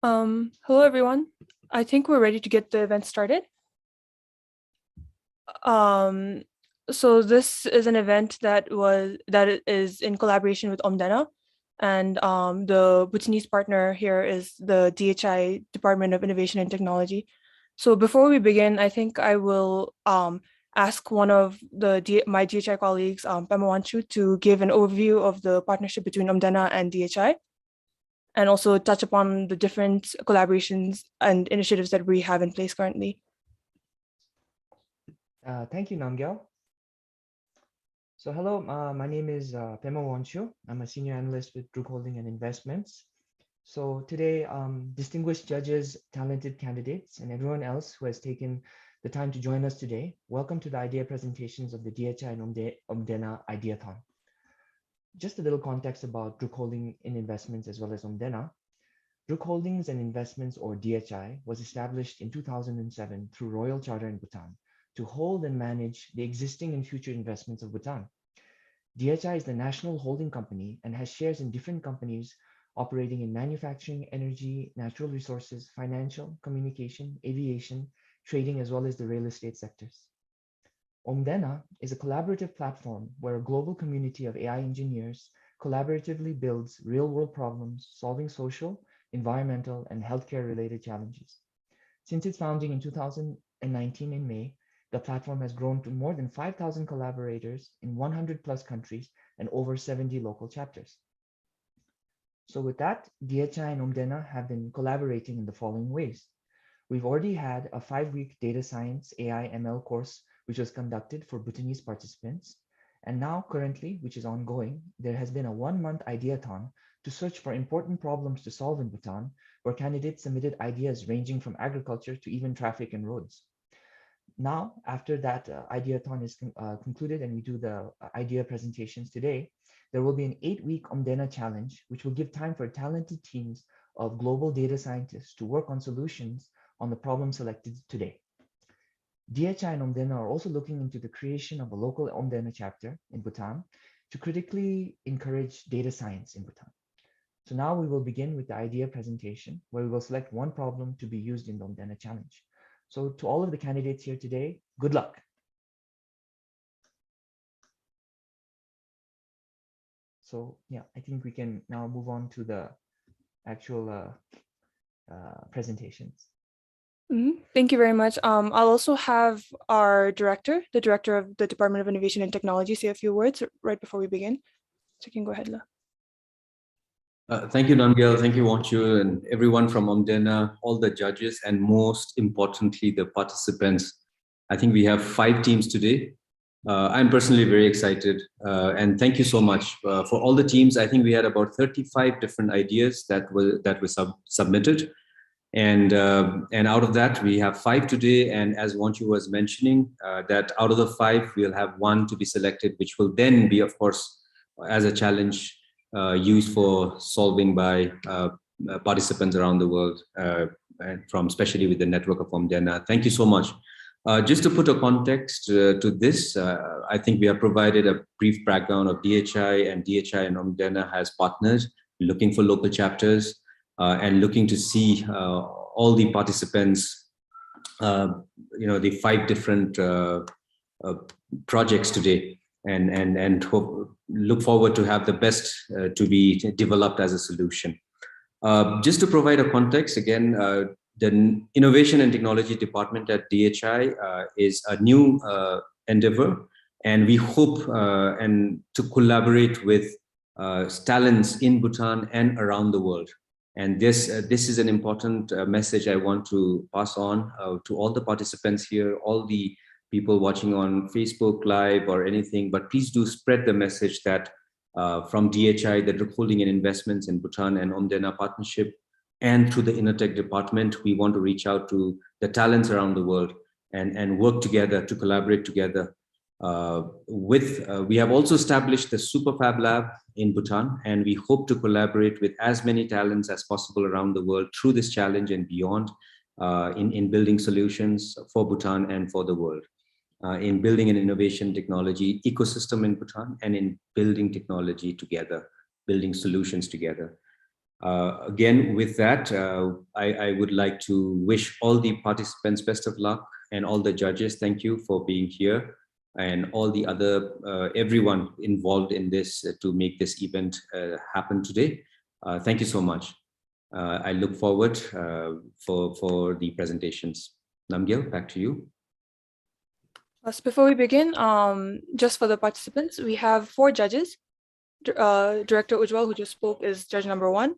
Hello everyone. I think we're ready to get the event started. So this is an event that is in collaboration with Omdena, and the Bhutanese partner here is the DHI Department of Innovation and Technology. So before we begin, I think I will ask one of my DHI colleagues, Pema Wanchu, to give an overview of the partnership between Omdena and DHI, and also touch upon the different collaborations and initiatives that we have in place currently. Thank you, Namgyal. So hello, my name is Pema Wanchu. I'm a senior analyst with Druk Holding Investments. So today, distinguished judges, talented candidates, and everyone else who has taken the time to join us today, welcome to the idea presentations of the DHI and Omdena Ideathon. Just a little context about Druk Holding Investments as well as Omdena. Druk Holdings and Investments, or DHI, was established in 2007 through Royal Charter in Bhutan to hold and manage the existing and future investments of Bhutan. DHI is the national holding company and has shares in different companies operating in manufacturing, energy, natural resources, financial, communication, aviation, trading, as well as the real estate sectors. Omdena is a collaborative platform where a global community of AI engineers collaboratively builds real-world problems, solving social, environmental, and healthcare-related challenges. Since its founding in 2019 in May, the platform has grown to more than 5,000 collaborators in 100 plus countries and over 70 local chapters. So with that, DHI and Omdena have been collaborating in the following ways. We've already had a 5-week data science AI ML course, which was conducted for Bhutanese participants. And now currently, which is ongoing, there has been a 1-month ideathon to search for important problems to solve in Bhutan, where candidates submitted ideas ranging from agriculture to even traffic and roads. Now, after that ideathon is concluded and we do the idea presentations today, there will be an 8-week Omdena challenge, which will give time for talented teams of global data scientists to work on solutions on the problem selected today. DHI and Omdena are also looking into the creation of a local Omdena chapter in Bhutan to critically encourage data science in Bhutan. So now we will begin with the idea presentation, where we will select one problem to be used in the Omdena challenge. So to all of the candidates here today, good luck. So yeah, I think we can now move on to the actual presentations. Thank you very much. I'll also have our director, the director of the Department of Innovation and Technology, say a few words right before we begin. So you can go ahead, La. Thank you, Namgyal. Thank you, Wanchu, and everyone from Omdena, all the judges, and most importantly, the participants. I think we have 5 teams today. I'm personally very excited, and thank you so much for all the teams. I think we had about 35 different ideas that were submitted, and out of that, we have 5 today. And as Wanchu was mentioning, that out of the 5, we'll have 1 to be selected, which will then be, of course, as a challenge used for solving by participants around the world, and from especially with the network of Omdena. Thank you so much. Just to put a context to this, I think we have provided a brief background of DHI, and DHI and Omdena has partnered, looking for local chapters and looking to see all the participants, the 5 different projects today, and look forward to have the best to be developed as a solution. Just to provide a context, again, the Innovation and Technology Department at DHI is a new endeavor, and we hope and to collaborate with talents in Bhutan and around the world. And this is an important message I want to pass on to all the participants here, all the people watching on Facebook Live or anything, but please do spread the message that from DHI, the Druk Holding Investments in Bhutan and Omdena partnership, and through the Innotech department, we want to reach out to the talents around the world and work together to collaborate together. We have also established the Superfab Lab in Bhutan, and we hope to collaborate with as many talents as possible around the world through this challenge and beyond, in building solutions for Bhutan and for the world, in building an innovation technology ecosystem in Bhutan, and in building technology together, building solutions together. Again, with that, I would like to wish all the participants best of luck, and all the judges, thank you for being here, and all the other, everyone involved in this to make this event happen today. Thank you so much. I look forward for the presentations. Namgyal, back to you. So before we begin, just for the participants, we have 4 judges. Director Ujwal, who just spoke, is judge number 1,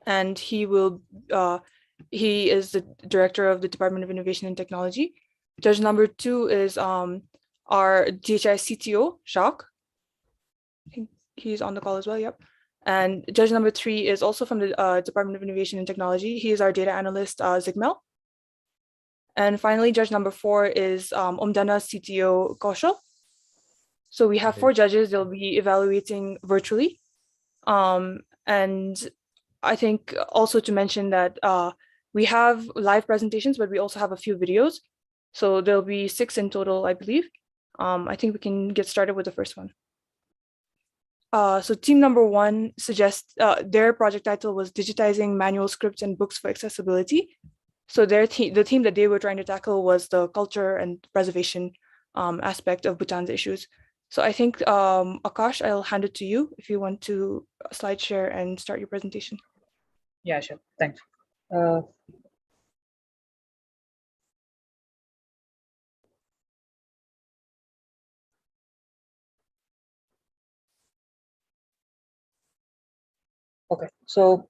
and he is the director of the Department of Innovation and Technology. Judge number 2 is our DHI CTO, Jacques. I think he's on the call as well, yep. And judge number 3 is also from the Department of Innovation and Technology. He is our data analyst, Zigmel. And finally, judge number 4 is Omdena CTO, Kaushal. So we have 4 judges. They'll be evaluating virtually. And I think also to mention that we have live presentations, but we also have a few videos. So there'll be 6 in total, I believe. I think we can get started with the first one. So team number 1 suggests their project title was Digitizing Manual Scripts and Books for Accessibility. So the theme that they were trying to tackle was the culture and preservation aspect of Bhutan's issues. So I think, Akash, I'll hand it to you if you want to slide share and start your presentation. Yeah, sure. Thanks. Okay, so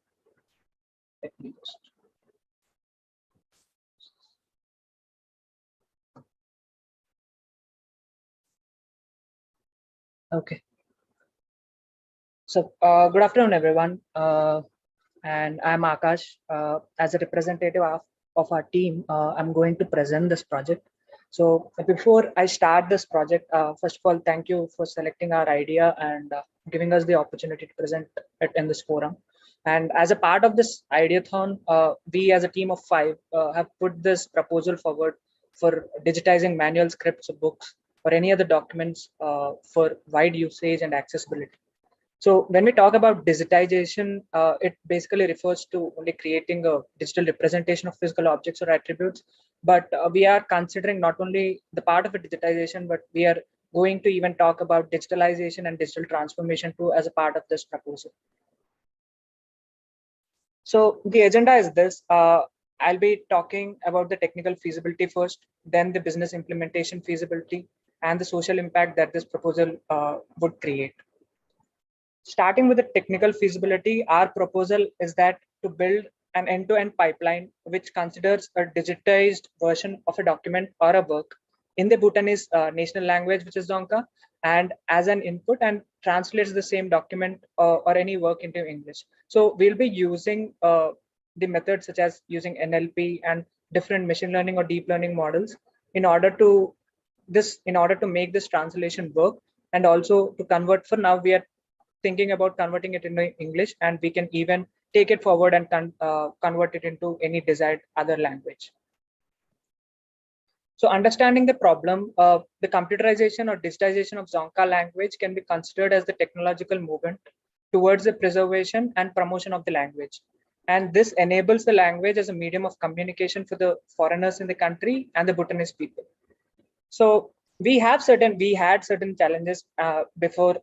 let me just. Okay. So good afternoon, everyone. And I'm Akash. As a representative of our team, I'm going to present this project. So before I start this project, first of all, thank you for selecting our idea and giving us the opportunity to present it in this forum. And as a part of this ideathon, we as a team of 5 have put this proposal forward for digitizing manual scripts of books or any other documents for wide usage and accessibility. So when we talk about digitization, it basically refers to only creating a digital representation of physical objects or attributes. But we are considering not only the part of a digitization, but we are going to even talk about digitalization and digital transformation too as a part of this proposal. So the agenda is this. I'll be talking about the technical feasibility first, then the business implementation feasibility, and the social impact that this proposal would create. Starting with the technical feasibility, our proposal is that to build an end-to-end pipeline which considers a digitized version of a document or a work in the Bhutanese national language, which is Dzongkha, and as an input and translates the same document or any work into English. So we'll be using the methods such as using NLP and different machine learning or deep learning models in order to make this translation work, and also to convert. For now, we are thinking about converting it into English, and we can even take it forward and convert it into any desired other language. So understanding the problem, the computerization or digitization of Dzongkha language can be considered as the technological movement towards the preservation and promotion of the language. And this enables the language as a medium of communication for the foreigners in the country and the Bhutanese people. So we had certain challenges before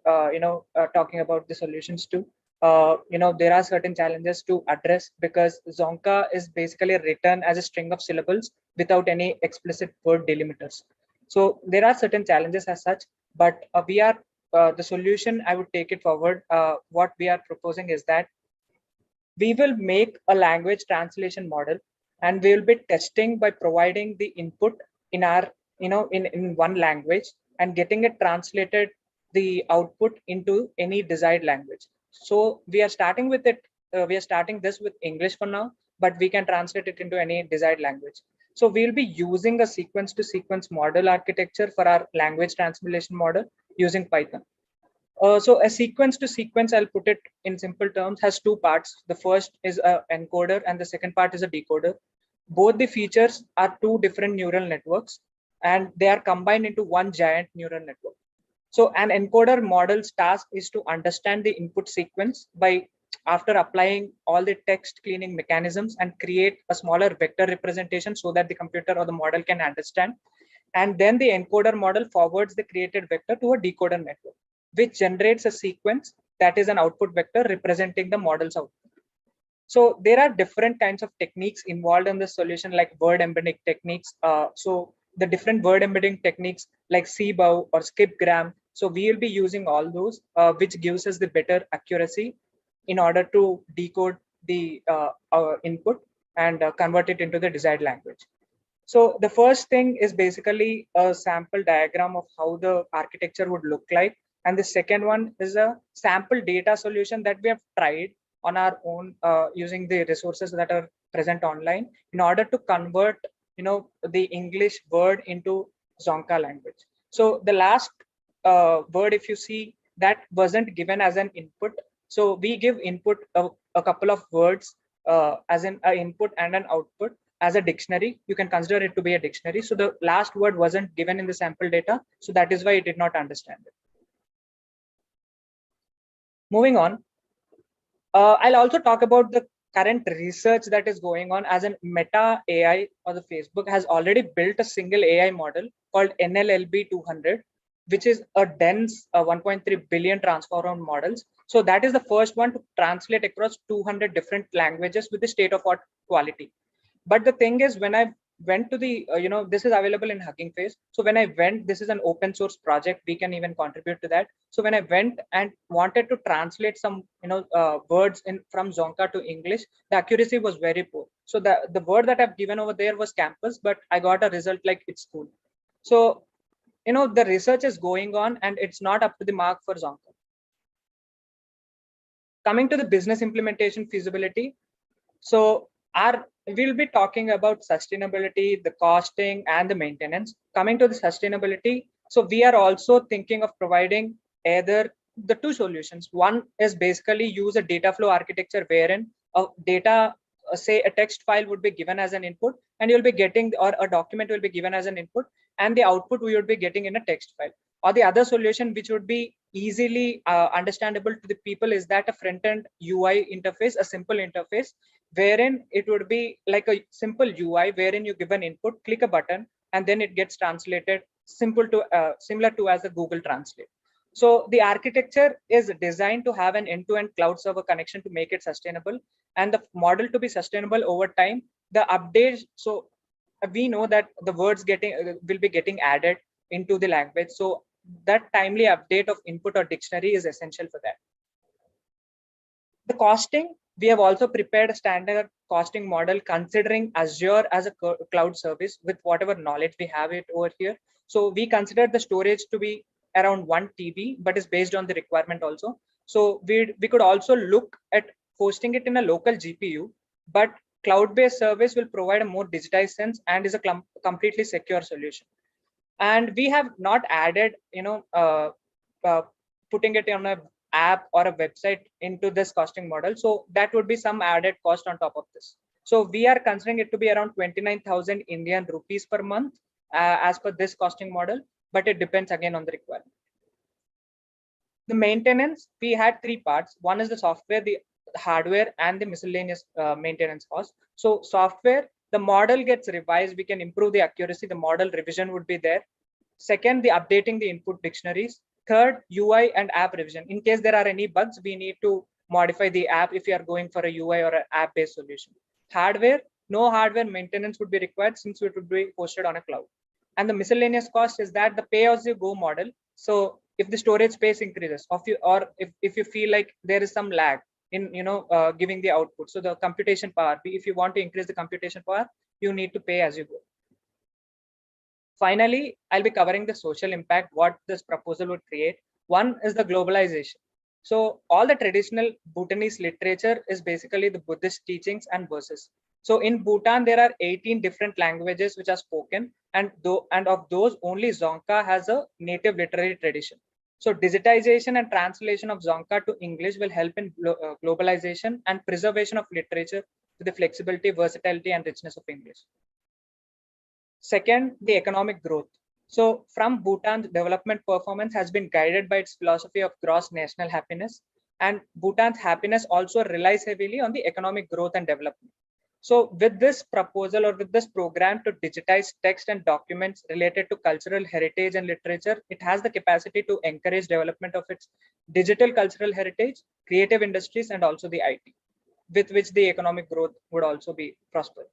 talking about the solutions too. There are certain challenges to address because Dzongkha is basically written as a string of syllables without any explicit word delimiters. So there are certain challenges as such, but the solution, I would take it forward. What we are proposing is that we will make a language translation model, and we will be testing by providing the input in our in one language and getting it translated the output into any desired language. So we are starting with it. We are starting this with English for now, but we can translate it into any desired language. So we'll be using a sequence to sequence model architecture for our language translation model using Python. So a sequence to sequence, I'll put it in simple terms, has 2 parts. The first is an encoder and the second part is a decoder. Both the features are 2 different neural networks, and they are combined into one giant neural network. So an encoder model's task is to understand the input sequence by after applying all the text cleaning mechanisms and create a smaller vector representation so that the computer or the model can understand. And then the encoder model forwards the created vector to a decoder network, which generates a sequence that is an output vector representing the model's output. So there are different kinds of techniques involved in the solution, like word embedding techniques. So the different word embedding techniques like CBOW or skipgram. So we will be using all those, which gives us the better accuracy in order to decode the our input and convert it into the desired language. So the first thing is basically a sample diagram of how the architecture would look like. And the second one is a sample data solution that we have tried on our own using the resources that are present online in order to convert, the English word into Zonka language. So the last word, if you see, that wasn't given as an input. So we give input a couple of words as an input and an output as a dictionary. You can consider it to be a dictionary. So the last word wasn't given in the sample data. So that is why it did not understand it. Moving on, I'll also talk about the current research that is going on, as in Meta AI or the Facebook has already built a single AI model called NLLB 200, which is a dense 1.3 billion transformer models. So that is the first one to translate across 200 different languages with the state-of-art quality. But the thing is, when I went to the, this is available in Hugging Face. So when I went, this is an open source project. We can even contribute to that. So when I went and wanted to translate some, words from Zonka to English, the accuracy was very poor. So the word that I've given over there was campus, but I got a result like it's school. So, the research is going on and it's not up to the mark for Zonka. Coming to the business implementation feasibility. So we'll be talking about sustainability, the costing, and the maintenance. Coming to the sustainability, so we are also thinking of providing either the two solutions. One is basically use a data flow architecture wherein a data, say a text file would be given as an input, and you'll be getting, or a document will be given as an input, and the output we would be getting in a text file. Or the other solution, which would be easily understandable to the people, is that a front-end UI interface, a simple interface, wherein it would be like a simple UI wherein you give an input, click a button, and then it gets translated similar to as a Google Translate. So the architecture is designed to have an end-to-end cloud server connection to make it sustainable, and the model to be sustainable over time. The updates, so we know that the words will be getting added into the language. So that timely update of input or dictionary is essential for that. The costing, we have also prepared a standard costing model considering Azure as a cloud service with whatever knowledge we have it over here. So we consider the storage to be around 1 TB, but is based on the requirement also. So we could also look at hosting it in a local GPU, but cloud-based service will provide a more digitized sense and is a completely secure solution. And we have not added, putting it on a app or a website into this costing model. So that would be some added cost on top of this. So we are considering it to be around 29,000 Indian rupees per month as per this costing model, but it depends again on the requirement. The maintenance, we had three parts. One is the software, the hardware, and the miscellaneous maintenance cost. So software, the model gets revised, we can improve the accuracy, the model revision would be there. Second, the updating the input dictionaries. Third, UI and app revision. In case there are any bugs, we need to modify the app if you are going for a UI or an app-based solution. Hardware, no hardware maintenance would be required since it would be hosted on a cloud. And the miscellaneous cost is that the pay-as-you-go model. So if the storage space increases, or if you feel like there is some lag in giving the output, so the computation power, if you want to increase the computation power, you need to pay as you go. Finally, I'll be covering the social impact, what this proposal would create. One is the globalization. So all the traditional Bhutanese literature is basically the Buddhist teachings and verses. So in Bhutan, there are 18 different languages which are spoken, and of those, only Zonka has a native literary tradition. So digitization and translation of Zonka to English will help in globalization and preservation of literature with the flexibility, versatility, and richness of English. Second, the economic growth. So from Bhutan's development performance has been guided by its philosophy of gross national happiness. and Bhutan's happiness also relies heavily on the economic growth and development. So with this proposal or with this program to digitize text and documents related to cultural heritage and literature, it has the capacity to encourage development of its digital cultural heritage, creative industries, and also the IT, with which the economic growth would also be prosperous.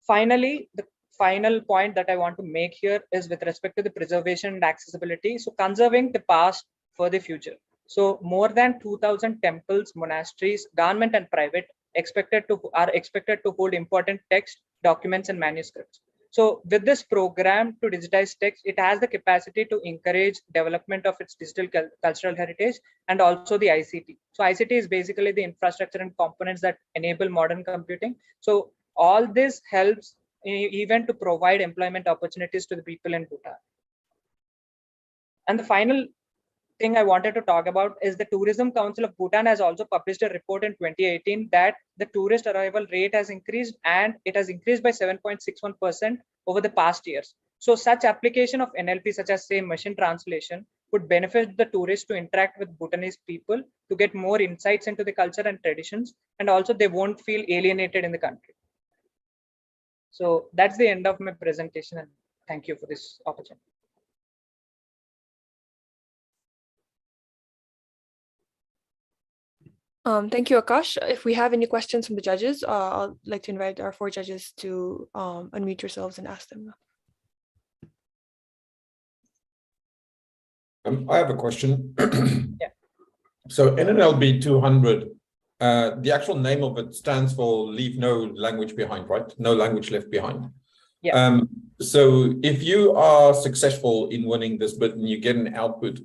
Finally, the final point that I want to make here is with respect to the preservation and accessibility. So conserving the past for the future. So more than 2,000 temples, monasteries, government and private are expected to hold important text, documents, and manuscripts. So with this program to digitize text, it has the capacity to encourage development of its digital cultural heritage and also the ICT. So ICT is basically the infrastructure and components that enable modern computing. So all this helps even to provide employment opportunities to the people in Bhutan. And the final thing I wanted to talk about is the Tourism Council of Bhutan has also published a report in 2018 that the tourist arrival rate has increased, and it has increased by 7.61% over the past years. So such application of NLP, such as say machine translation, would benefit the tourists to interact with Bhutanese people to get more insights into the culture and traditions, and also they won't feel alienated in the country. So that's the end of my presentation, and thank you for this opportunity. Thank you, Akash. If we have any questions from the judges, I'd like to invite our 4 judges to unmute yourselves and ask them. I have a question. Yeah. So NNLB 200, the actual name of it stands for leave no language behind, right? No language left behind. Yeah. So if you are successful in winning this bid and you get an output,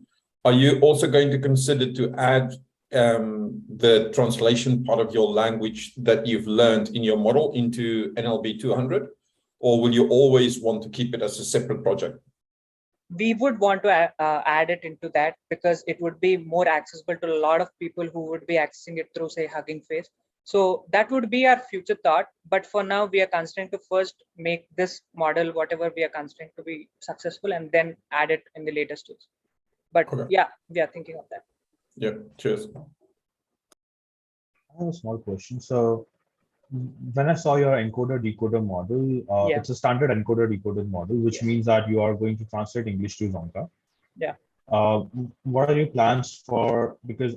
are you also going to consider to add the translation part of your language that you've learned in your model into NLB 200? Or will you always want to keep it as a separate project? We would want to add it into that because it would be more accessible to a lot of people who would be accessing it through, say, Hugging Face. So that would be our future thought. But for now, we are considering to first make this model, whatever we are considering, to be successful and then add it in the later stage. But okay. Yeah, we are thinking of that. Yeah, cheers. I have a small question. So when I saw your encoder decoder model, it's a standard encoder decoder model, which means that you are going to translate English to Zonka. Yeah. What are your plans for, because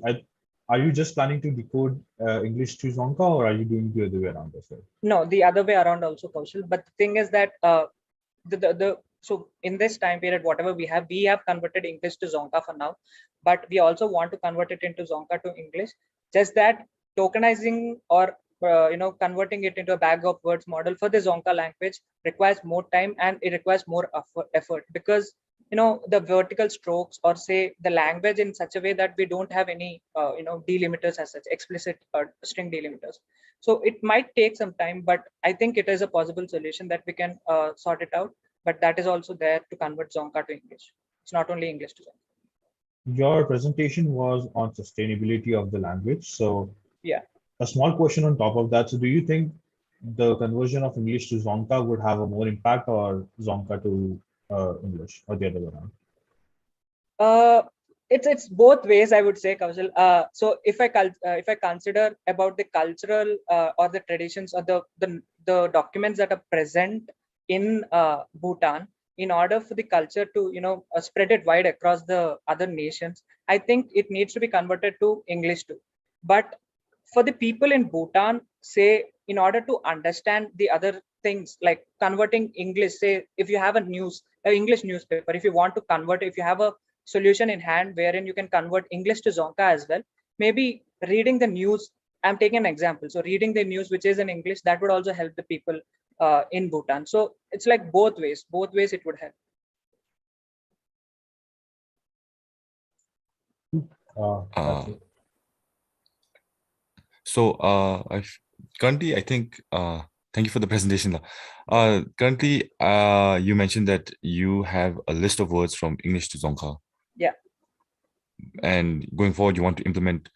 are you just planning to decode English to Zonka, or are you doing the other way around as well? No, the other way around also, Kaushal. But the thing is that so in this time period, whatever we have converted English to Zonka for now, but we also want to convert it into Zonka to English. Just that tokenizing or converting it into a bag of words model for the Zonka language requires more time and it requires more effort because the vertical strokes or say the language in such a way that we don't have any delimiters as such, explicit string delimiters. So it might take some time, but I think it is a possible solution that we can sort it out. But that is also there to convert Zonka to English. It's not only English to Zonka. Your presentation was on sustainability of the language. So yeah. A small question on top of that. So do you think the conversion of English to Zonka would have a more impact, or Zonka to English, or the other way around? It's both ways, I would say, Kaushal. So if I consider about the cultural or the traditions or the documents that are present in Bhutan, in order for the culture to spread it wide across the other nations, I think it needs to be converted to English too. But for the people in Bhutan, say, in order to understand the other things like converting English, say, if you have an English newspaper, if you want to convert, if you have a solution in hand wherein you can convert English to Zonka as well, maybe reading the news, I'm taking an example. So reading the news, which is in English, that would also help the people in Bhutan. So it's like both ways it would help. So currently, I think, thank you for the presentation. Currently, you mentioned that you have a list of words from English to Zonka. Yeah. And going forward, you want to implement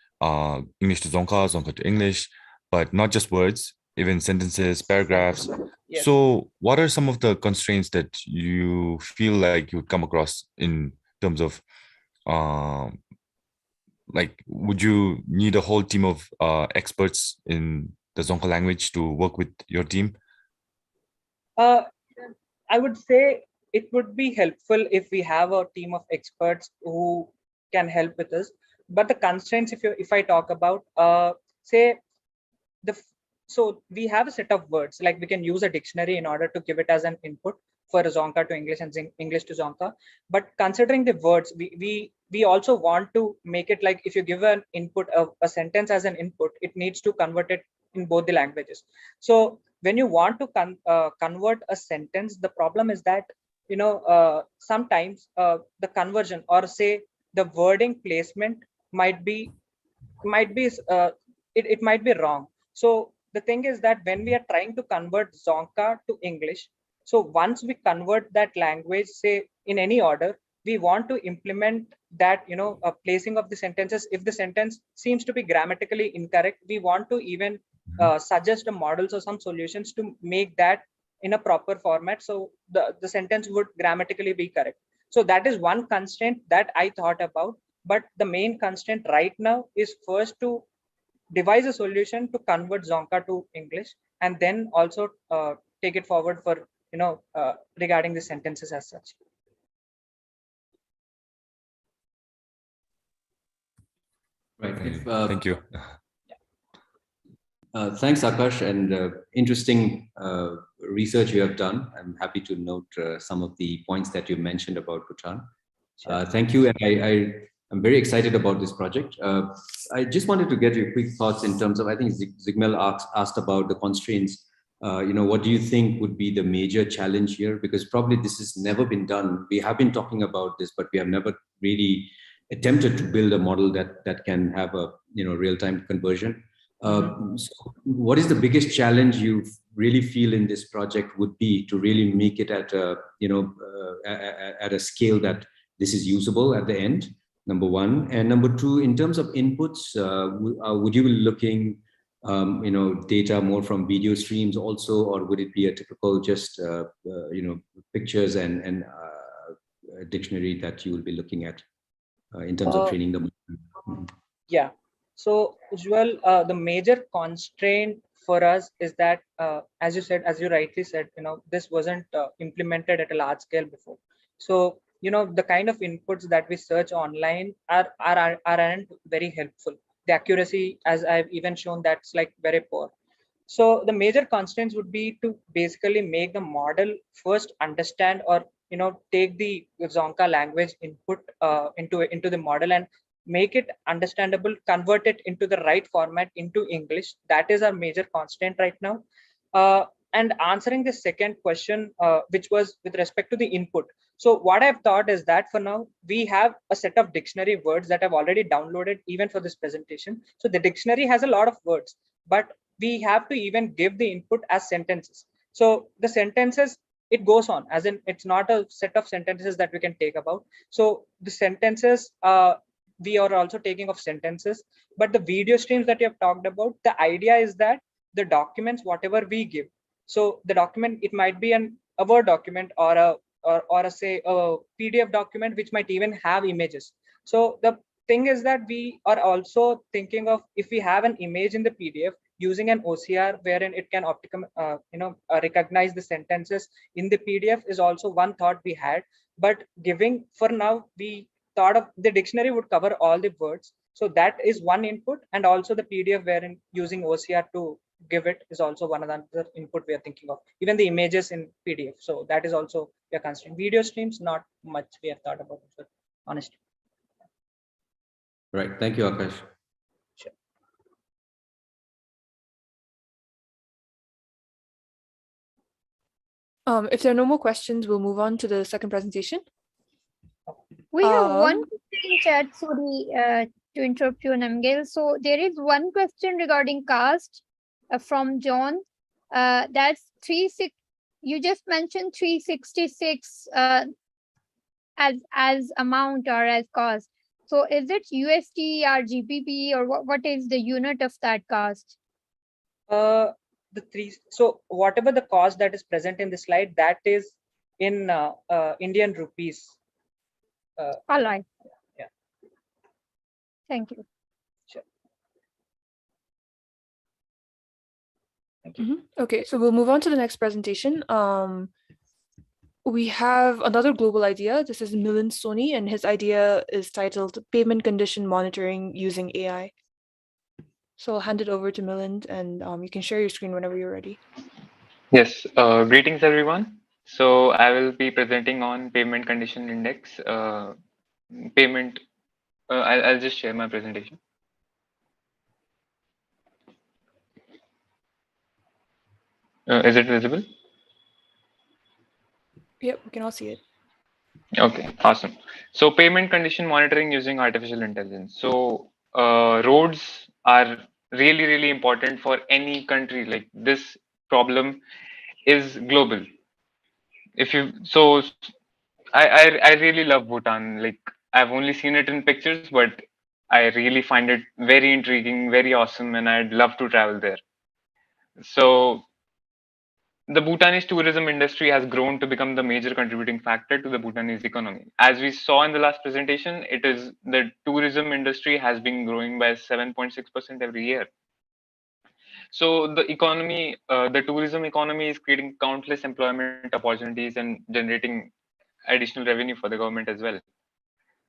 English to Zonka, Zonka to English, but not just words, even sentences, paragraphs. Yes. So what are some of the constraints that you feel like you would come across in terms of like, would you need a whole team of experts in the Dzongkha language to work with your team? I would say it would be helpful if we have a team of experts who can help with us. But the constraints, if I talk about, say so we have a set of words, like we can use a dictionary in order to give it as an input for Dzongkha to English and English to Dzongkha. But considering the words, we also want to make it like if you give an input of a sentence as an input, it needs to convert it in both the languages. So when you want to convert a sentence, the problem is that sometimes the conversion, or say the wording placement, might be it might be wrong. So the thing is that when we are trying to convert Dzongkha to English, so once we convert that language, say in any order, we want to implement that placing of the sentences. If the sentence seems to be grammatically incorrect, we want to even suggest a models or some solutions to make that in a proper format, so the sentence would grammatically be correct. So that is one constraint that I thought about. But the main constraint right now is first to devise a solution to convert Dzongkha to English, and then also take it forward for regarding the sentences as such. Right. Thank you. Thanks, Akash, and interesting research you have done. I'm happy to note some of the points that you mentioned about Bhutan. Sure. Thank you, and I'm very excited about this project. I just wanted to get your quick thoughts in terms of, I think Zigmel asked about the constraints. What do you think would be the major challenge here? Because probably this has never been done. We have been talking about this, but we have never really attempted to build a model that can have a real-time conversion. So what is the biggest challenge you really feel in this project would be to really make it at a at a scale that this is usable at the end, number one. And number two, in terms of inputs, would you be looking data more from video streams also, or would it be a typical just pictures and dictionary that you will be looking at in terms of training the model? Yeah. So Ujjwal, the major constraint for us is that, as you rightly said, this wasn't implemented at a large scale before. So the kind of inputs that we search online aren't very helpful. The accuracy, as I've even shown, that's like very poor. So the major constraints would be to basically make the model first understand, or take the Dzongkha language input into the model and make it understandable, convert it into the right format into English. That is our major constraint right now. And answering the second question, which was with respect to the input. So what I've thought is that for now, we have a set of dictionary words that I've already downloaded even for this presentation. So the dictionary has a lot of words, but we have to even give the input as sentences. So the sentences, it goes on, as in it's not a set of sentences that we can take about. So the sentences, we are also taking of sentences, but the video streams that you have talked about, the idea is that the documents, whatever we give, so the document, it might be a Word document or a say a PDF document, which might even have images. So the thing is that we are also thinking of, if we have an image in the PDF, using an OCR wherein it can recognize the sentences in the PDF is also one thought we had. But giving, for now, we thought of the dictionary would cover all the words. So that is one input, and also the PDF wherein using OCR to give it is also one other input we are thinking of. Even the images in PDF. So that is also we are considering. Video streams, not much we have thought about it, honestly. Right. Thank you, Akash. Sure. If there are no more questions, we'll move on to the second presentation. We have one question in chat, sorry to interrupt you, Namgil. So there is one question regarding caste from John. That's 36. You just mentioned 366 as amount or as cost. So is it USD or GBP, or what is the unit of that cost? So whatever the cost that is present in the slide, that is in Indian rupees. All right. Yeah. Thank you. Sure. Okay, so we'll move on to the next presentation. We have another global idea. This is Milind Soni, and his idea is titled Payment Condition Monitoring Using AI. So I'll hand it over to Milind, and you can share your screen whenever you're ready. Yes, greetings everyone. So I will be presenting on payment condition index. Payment. I'll just share my presentation. Is it visible? Yep, we can all see it. Okay, awesome. So payment condition monitoring using artificial intelligence. So roads are really important for any country. Like this problem is global. If you so I really love Bhutan. Like I've only seen it in pictures, but I really find it very intriguing, very awesome, and I'd love to travel there. So the Bhutanese tourism industry has grown to become the major contributing factor to the Bhutanese economy. As we saw in the last presentation, it is the tourism industry has been growing by 7.6% every year. So the economy, the tourism economy is creating countless employment opportunities and generating additional revenue for the government as well.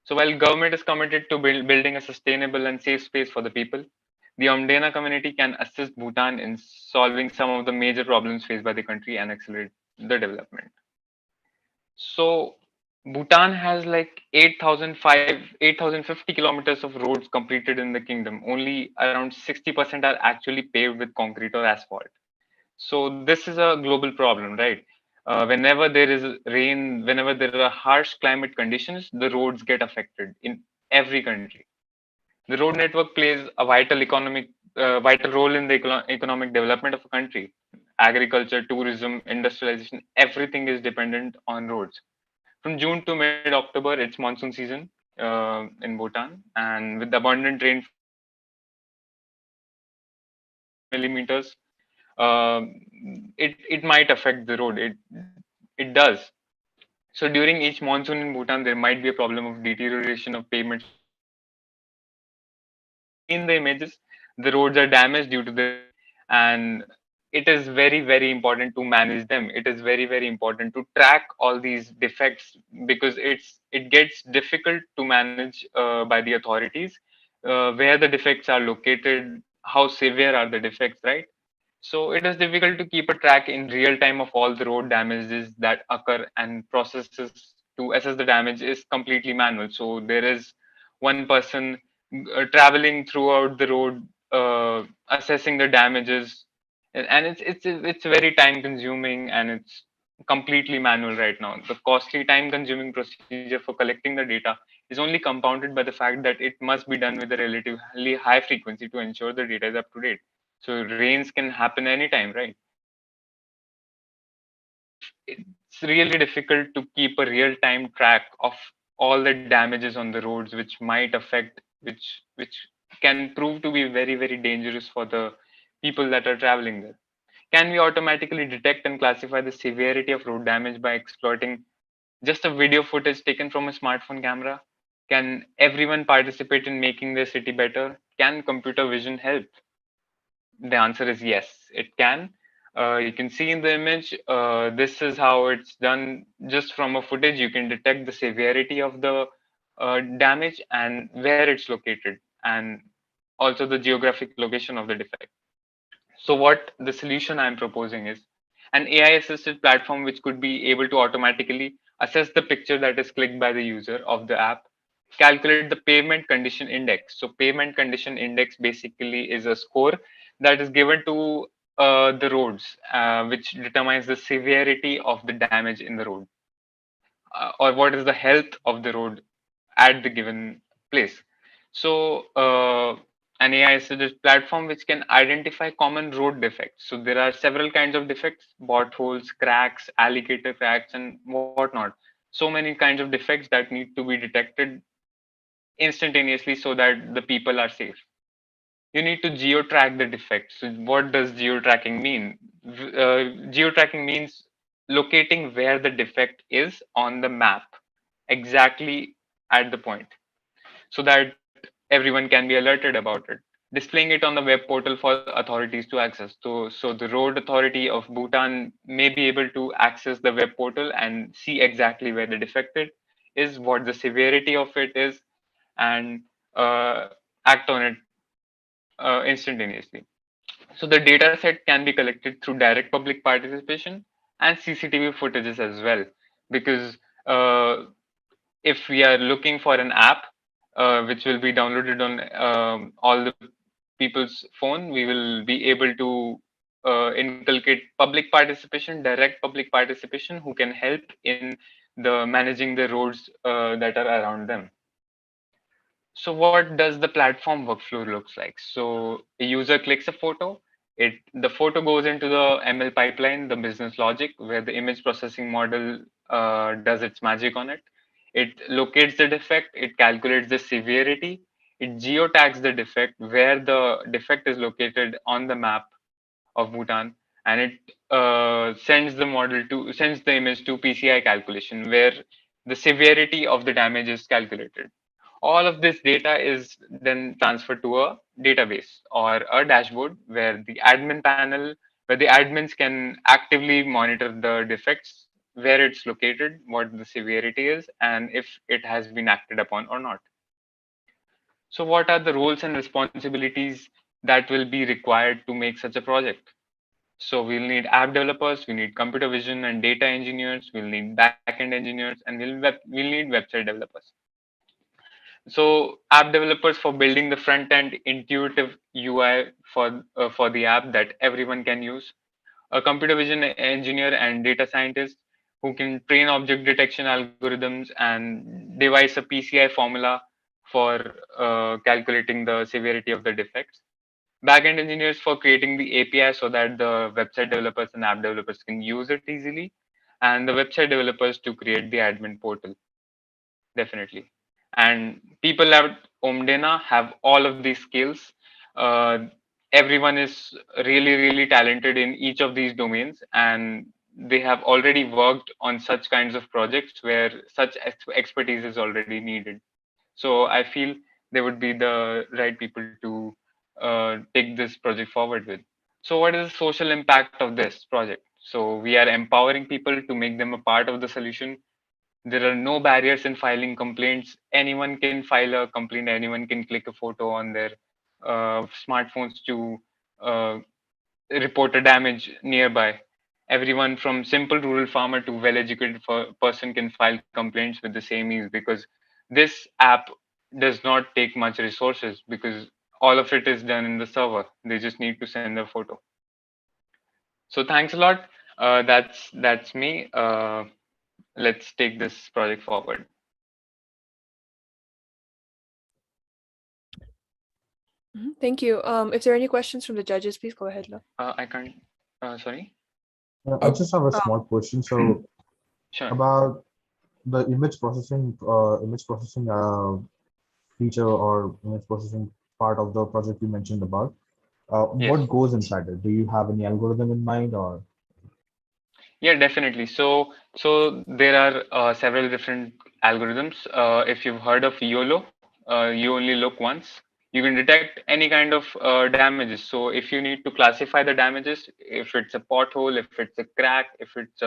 So while government is committed to building a sustainable and safe space for the people, the Omdena community can assist Bhutan in solving some of the major problems faced by the country and accelerate the development. So Bhutan has like 8,050 kilometers of roads completed in the kingdom. Only around 60% are actually paved with concrete or asphalt. So this is a global problem, right? Whenever there is rain, whenever there are harsh climate conditions, the roads get affected in every country. The road network plays a vital role in the economic development of a country. Agriculture, tourism, industrialization, everything is dependent on roads. From June to mid October, it's monsoon season in Bhutan, and with abundant rainfall of around 100 millimeters, it might affect the road. It does. So during each monsoon in Bhutan, there might be a problem of deterioration of pavement surfaces. As you can see in the images, the roads are damaged due to the rain, and it is very important to manage them. It is very important to track all these defects because it gets difficult to manage by the authorities where the defects are located, how severe are the defects, right? So it is difficult to keep a track in real time of all the road damages that occur, and processes to assess the damage is completely manual. So there is one person traveling throughout the road, assessing the damages, and it's very time consuming, and it's completely manual right now. The costly time consuming procedure for collecting the data is only compounded by the fact that it must be done with a relatively high frequency to ensure the data is up to date. So rains can happen anytime, right? So it's really difficult to keep a real time track of all the damages on the roads, which might affect, which can prove to be very dangerous for the people that are traveling there. Can we automatically detect and classify the severity of road damage by exploiting just a video footage taken from a smartphone camera? Can everyone participate in making their city better? Can computer vision help? The answer is yes, it can. You can see in the image, this is how it's done. Just from a footage, you can detect the severity of the damage and where it's located, and also the geographic location of the defect. So what the solution I'm proposing is an AI assisted platform which could be able to automatically assess the picture that is clicked by the user of the app, calculate the pavement condition index. So pavement condition index basically is a score that is given to the roads, which determines the severity of the damage in the road, or what is the health of the road at the given place. So an AI assisted platform which can identify common road defects. So there are several kinds of defects: potholes, cracks, alligator cracks, and whatnot. So many kinds of defects that need to be detected instantaneously so that the people are safe. You need to geo-track the defect. So what does geo-tracking mean? Geo-tracking means locating where the defect is on the map, exactly at the point, so that everyone can be alerted about it. Displaying it on the web portal for authorities to access. So the road authority of Bhutan may be able to access the web portal and see exactly where the defect is, what the severity of it is, and act on it instantaneously. So the data set can be collected through direct public participation and CCTV footages as well, because if we are looking for an app which will be downloaded on all the people's phone, we will be able to inculcate public participation, direct public participation, who can help in the managing the roads that are around them. So what does the platform workflow looks like? So a user clicks a photo, the photo goes into the ML pipeline, the business logic, where the image processing model does its magic on it. It locates the defect, it calculates the severity, it geotags the defect, where the defect is located on the map of Bhutan, and it sends the image to PCI calculation, where the severity of the damage is calculated. All of this data is then transferred to a database or a dashboard where the admins can actively monitor the defects, where it's located, what the severity is, and if it has been acted upon or not. So what are the roles and responsibilities that will be required to make such a project? So we'll need app developers, we need computer vision and data engineers, we'll need backend engineers, and we'll need website developers. So app developers for building the front end intuitive UI for the app that everyone can use. A computer vision engineer and data scientist who can train object detection algorithms and devise a PCI formula for calculating the severity of the defects. Backend engineers for creating the API so that the website developers and app developers can use it easily, and the website developers to create the admin portal. Definitely. And people at Omdena have all of these skills. Uh, Everyone is really, really talented in each of these domains, and they have already worked on such kinds of projects where such expertise is already needed. So I feel they would be the right people to take this project forward with. So what is the social impact of this project? So we are empowering people to make them a part of the solution. There are no barriers in filing complaints. Anyone can file a complaint. Anyone can click a photo on their smartphones to uh, report a damage nearby. Everyone from simple rural farmer to well-educated person can file complaints with the same ease, because this app does not take much resources, because all of it is done in the server. They just need to send a photo. So thanks a lot. That's me. Let's take this project forward. Thank you. If there are any questions from the judges, please go ahead. I can't. Sorry. I just have a small question. So, sure. About the image processing feature or image processing part of the project you mentioned about. Yes. What goes inside it? Do you have any algorithm in mind, or? Yeah, definitely. So there are several different algorithms. If you've heard of YOLO, you only look once. You can detect any kind of damages. So if you need to classify the damages, if it's a pothole, if it's a crack, if it's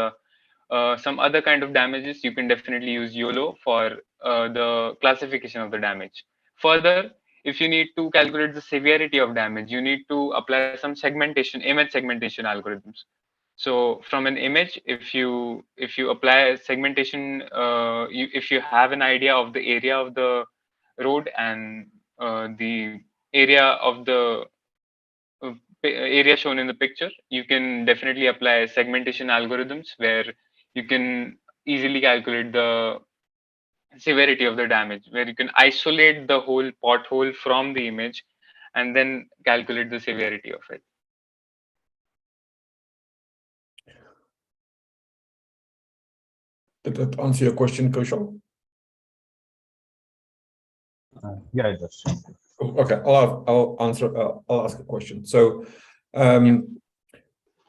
some other kind of damages, you can definitely use YOLO for the classification of the damage. Further, if you need to calculate the severity of damage, you need to apply some image segmentation algorithms. So from an image, if you apply segmentation, if you have an idea of the area of the road and the area of the area shown in the picture, you can definitely apply segmentation algorithms where you can easily calculate the severity of the damage, where you can isolate the whole pothole from the image and then calculate the severity of it. Did that answer your question, Kaushal? Yeah, it does. Okay, I'll answer. I'll ask a question. So,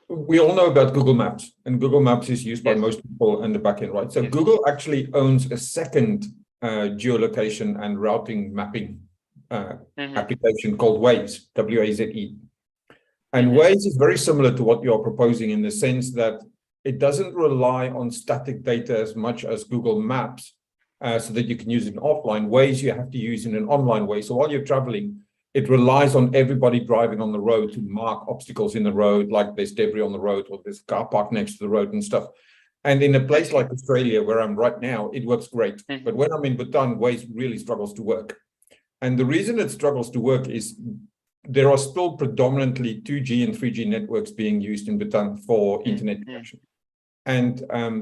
we all know about Google Maps, and Google Maps is used by most people in the backend, right? So Google actually owns a second geolocation and routing mapping application called Waze, W-A-Z-E. And Waze is very similar to what you're proposing in the sense that it doesn't rely on static data as much as Google Maps, so that you can use it offline. Waze you have to use in an online way. So while you're traveling, it relies on everybody driving on the road to mark obstacles in the road, like there's debris on the road or there's a car park next to the road and stuff. And in a place like Australia, where I'm right now, it works great. But when I'm in Bhutan, Waze really struggles to work. And the reason it struggles to work is there are still predominantly 2G and 3G networks being used in Bhutan for internet connection. And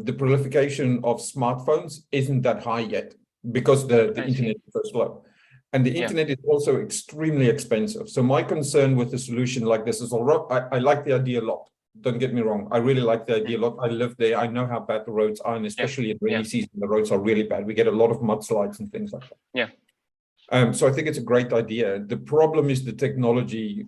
the proliferation of smartphones isn't that high yet because the internet is so slow. And the internet is also extremely expensive. So my concern with a solution like this is, I like the idea a lot. Don't get me wrong. I really like the idea a lot. I live there. I know how bad the roads are, and especially in rainy season, the roads are really bad. We get a lot of mudslides and things like that. So I think it's a great idea. The problem is the technology,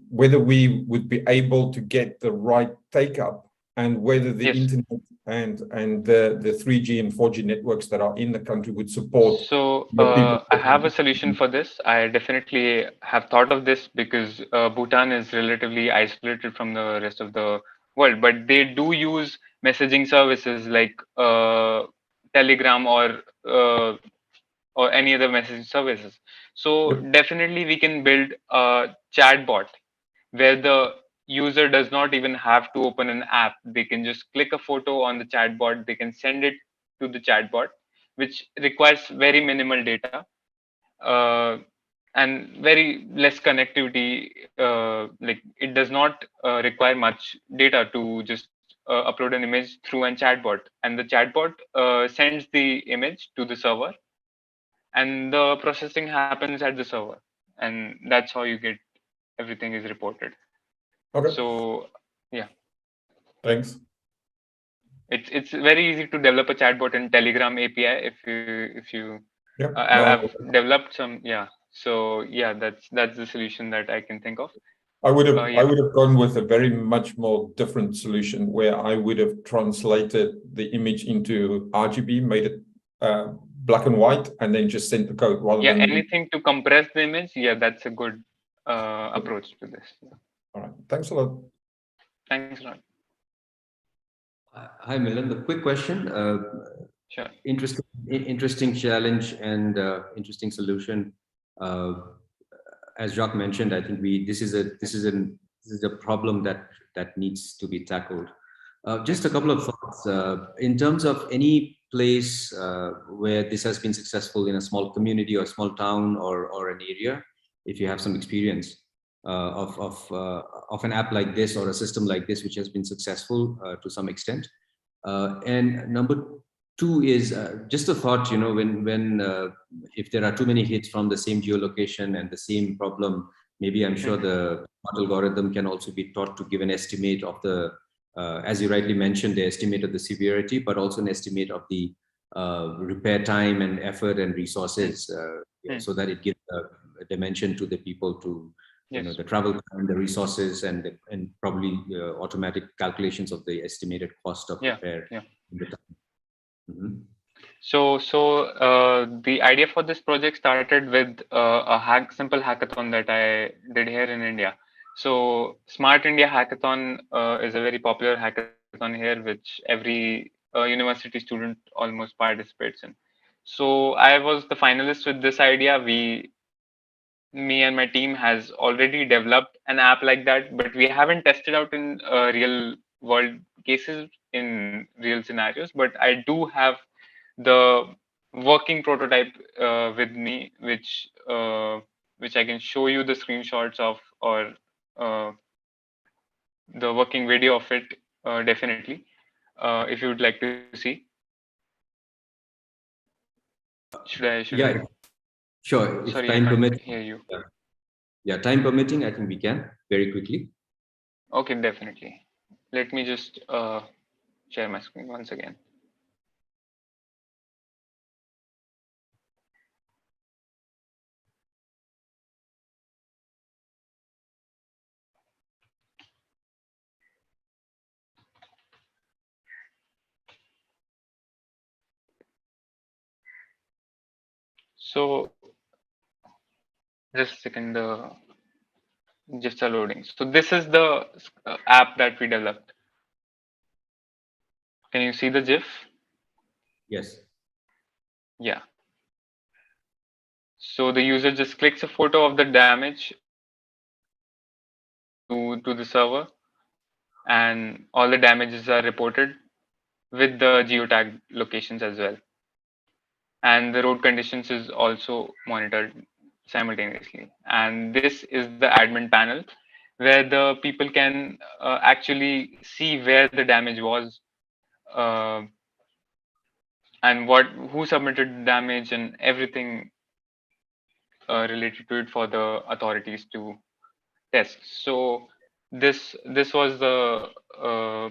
whether we would be able to get the right take-up and whether the internet and the 3G and 4G networks that are in the country would support. So I have a solution for this. I definitely have thought of this because Bhutan is relatively isolated from the rest of the world, but they do use messaging services like Telegram or any other messaging services. So definitely we can build a chatbot where the user does not even have to open an app. They can just click a photo on the chatbot. They can send it to the chatbot, which requires very minimal data and very less connectivity. Like it does not require much data to just upload an image through a chatbot, and the chatbot sends the image to the server, and the processing happens at the server, and that's how you get everything is reported. Okay. So yeah, thanks. It's very easy to develop a chatbot in Telegram API if you I've developed some. So yeah, that's the solution that I can think of. I would have gone with a very much more different solution where I would have translated the image into RGB, made it black and white, and then just sent the code rather than anything to compress the image. That's a good approach to this. All right, thanks a lot. Thanks a lot. Hi Milan, a quick question. Sure. Interesting challenge and interesting solution. As Jacques mentioned, I think this is a problem that needs to be tackled. Just a couple of thoughts in terms of any place where this has been successful in a small community or small town or an area. If you have some experience of an app like this or a system like this which has been successful to some extent. And number two is just a thought, when if there are too many hits from the same geolocation and the same problem, maybe I'm sure the algorithm can also be taught to give an estimate of the, as you rightly mentioned, the estimate of the severity, but also an estimate of the repair time and effort and resources, so that it gives a dimension to the people to, the travel time, the resources, and probably automatic calculations of the estimated cost of repair. So the idea for this project started with a simple hackathon that I did here in India. So Smart India Hackathon is a very popular hackathon here, which every university student almost participates in. So I was the finalist with this idea. Me and my team has already developed an app like that, but we haven't tested out in real world cases in real scenarios. But I do have the working prototype with me, which I can show you the screenshots of, or the working video of it, definitely, if you would like to see. Should I? Sure. If Sorry, time permits. Hear you. Yeah, time permitting, I think we can very quickly. Okay, definitely. Let me just share my screen once again. So Just a second, the GIFs are loading. So this is the app that we developed. Can you see the GIF? Yes. Yeah. So the user just clicks a photo of the damage to the server, and all the damages are reported with the geotag locations as well. And the road conditions is also monitored simultaneously. And this is the admin panel where the people can actually see where the damage was, uh, and who submitted the damage and everything related to it for the authorities to test. So this was the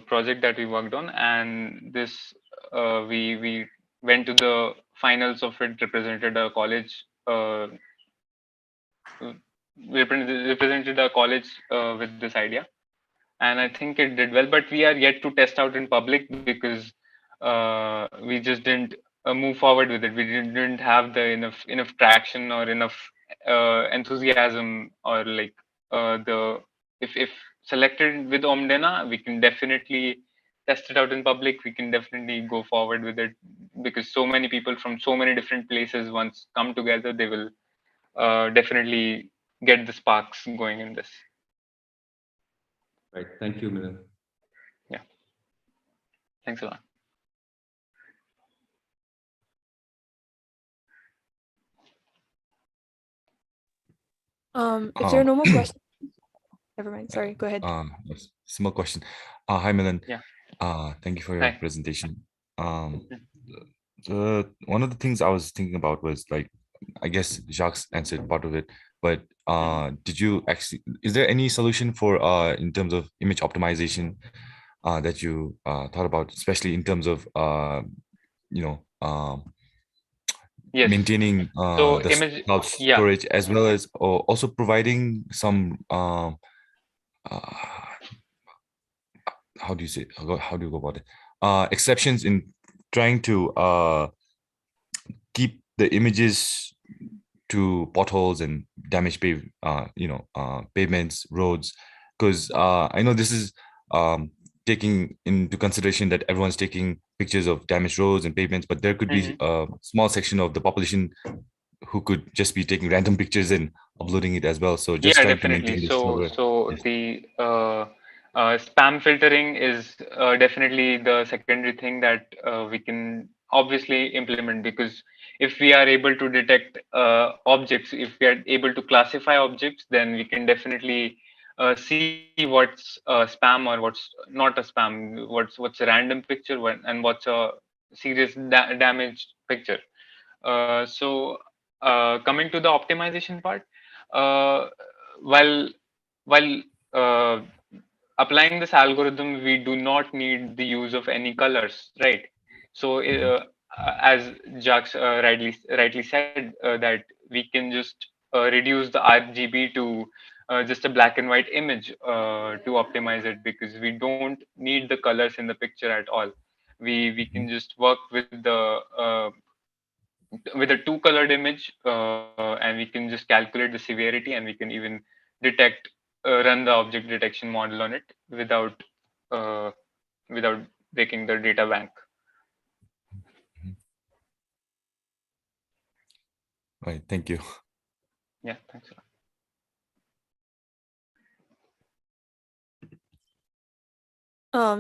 project that we worked on, and this we went to the finals of it, represented a college, represented a college with this idea, and I think it did well. But we are yet to test out in public because we just didn't move forward with it. We didn't have the enough traction or enough enthusiasm, or like the if selected with Omdena, we can definitely test it out in public. We can definitely go forward with it because so many people from so many different places once come together, they will definitely get the sparks going in this. Right. Thank you, Milan. Yeah. Thanks a lot. If there are no more questions, never mind. Sorry, go ahead. Yes, small question. Hi, Milan. Yeah. Thank you for your presentation. One of the things I was thinking about was like, I guess Jacques answered part of it, but did you actually, is there any solution for in terms of image optimization that you thought about, especially in terms of you know Yes. maintaining So the image, cloud yeah. storage, as well as also providing some how do you say, how do you go about it, exceptions in trying to keep the images to potholes and damaged pavements, roads, because I know this is taking into consideration that everyone's taking pictures of damaged roads and pavements, but there could be a small section of the population who could just be taking random pictures and uploading it as well. So just trying to maintain this. So the spam filtering is definitely the secondary thing that we can obviously implement, because if we are able to detect objects, if we are able to classify objects, then we can definitely see what's spam or what's not a spam, what's a random picture, and what's a serious damaged picture. So coming to the optimization part, uh, while while uh, applying this algorithm, we do not need the use of any colors, right? So as Jacques rightly said, that we can just reduce the RGB to just a black and white image to optimize it, because we don't need the colors in the picture at all. We can just work with a two-colored image, and we can just calculate the severity, and we can even detect run the object detection model on it without uh, without breaking the data bank. Right, thank you. Yeah, thanks a lot.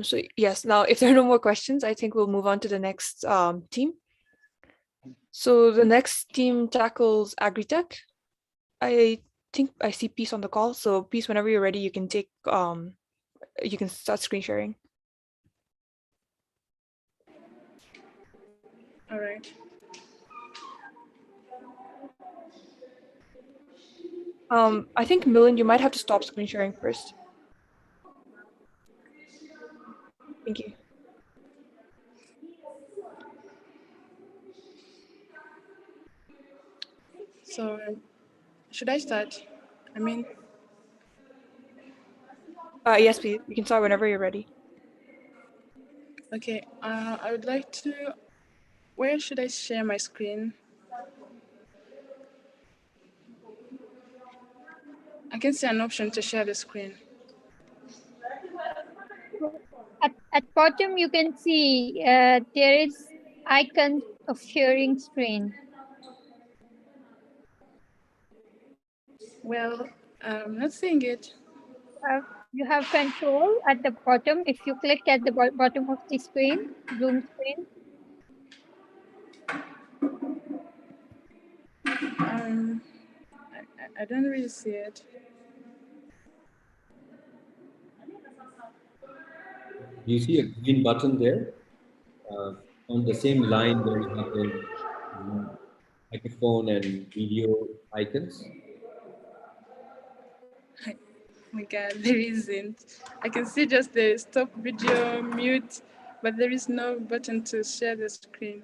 So yes, now if there are no more questions, I think we'll move on to the next team. So the next team tackles agri-tech. I think I see Peace on the call. So Peace, whenever you're ready, you can start screen sharing. All right. I think Milan, you might have to stop screen sharing first. Thank you. So should I start? Yes, please. You can start whenever you're ready. Okay. I would like to. Where should I share my screen? I can see an option to share the screen. At bottom, you can see there is icon of sharing screen. Well, I'm not seeing it. You have control at the bottom. If you click at the bottom of the screen, Zoom screen. I don't really see it. Do you see a green button there? On the same line where you have the microphone and video icons? Oh my God, there isn't. I can see just the stop video, mute, but there is no button to share the screen.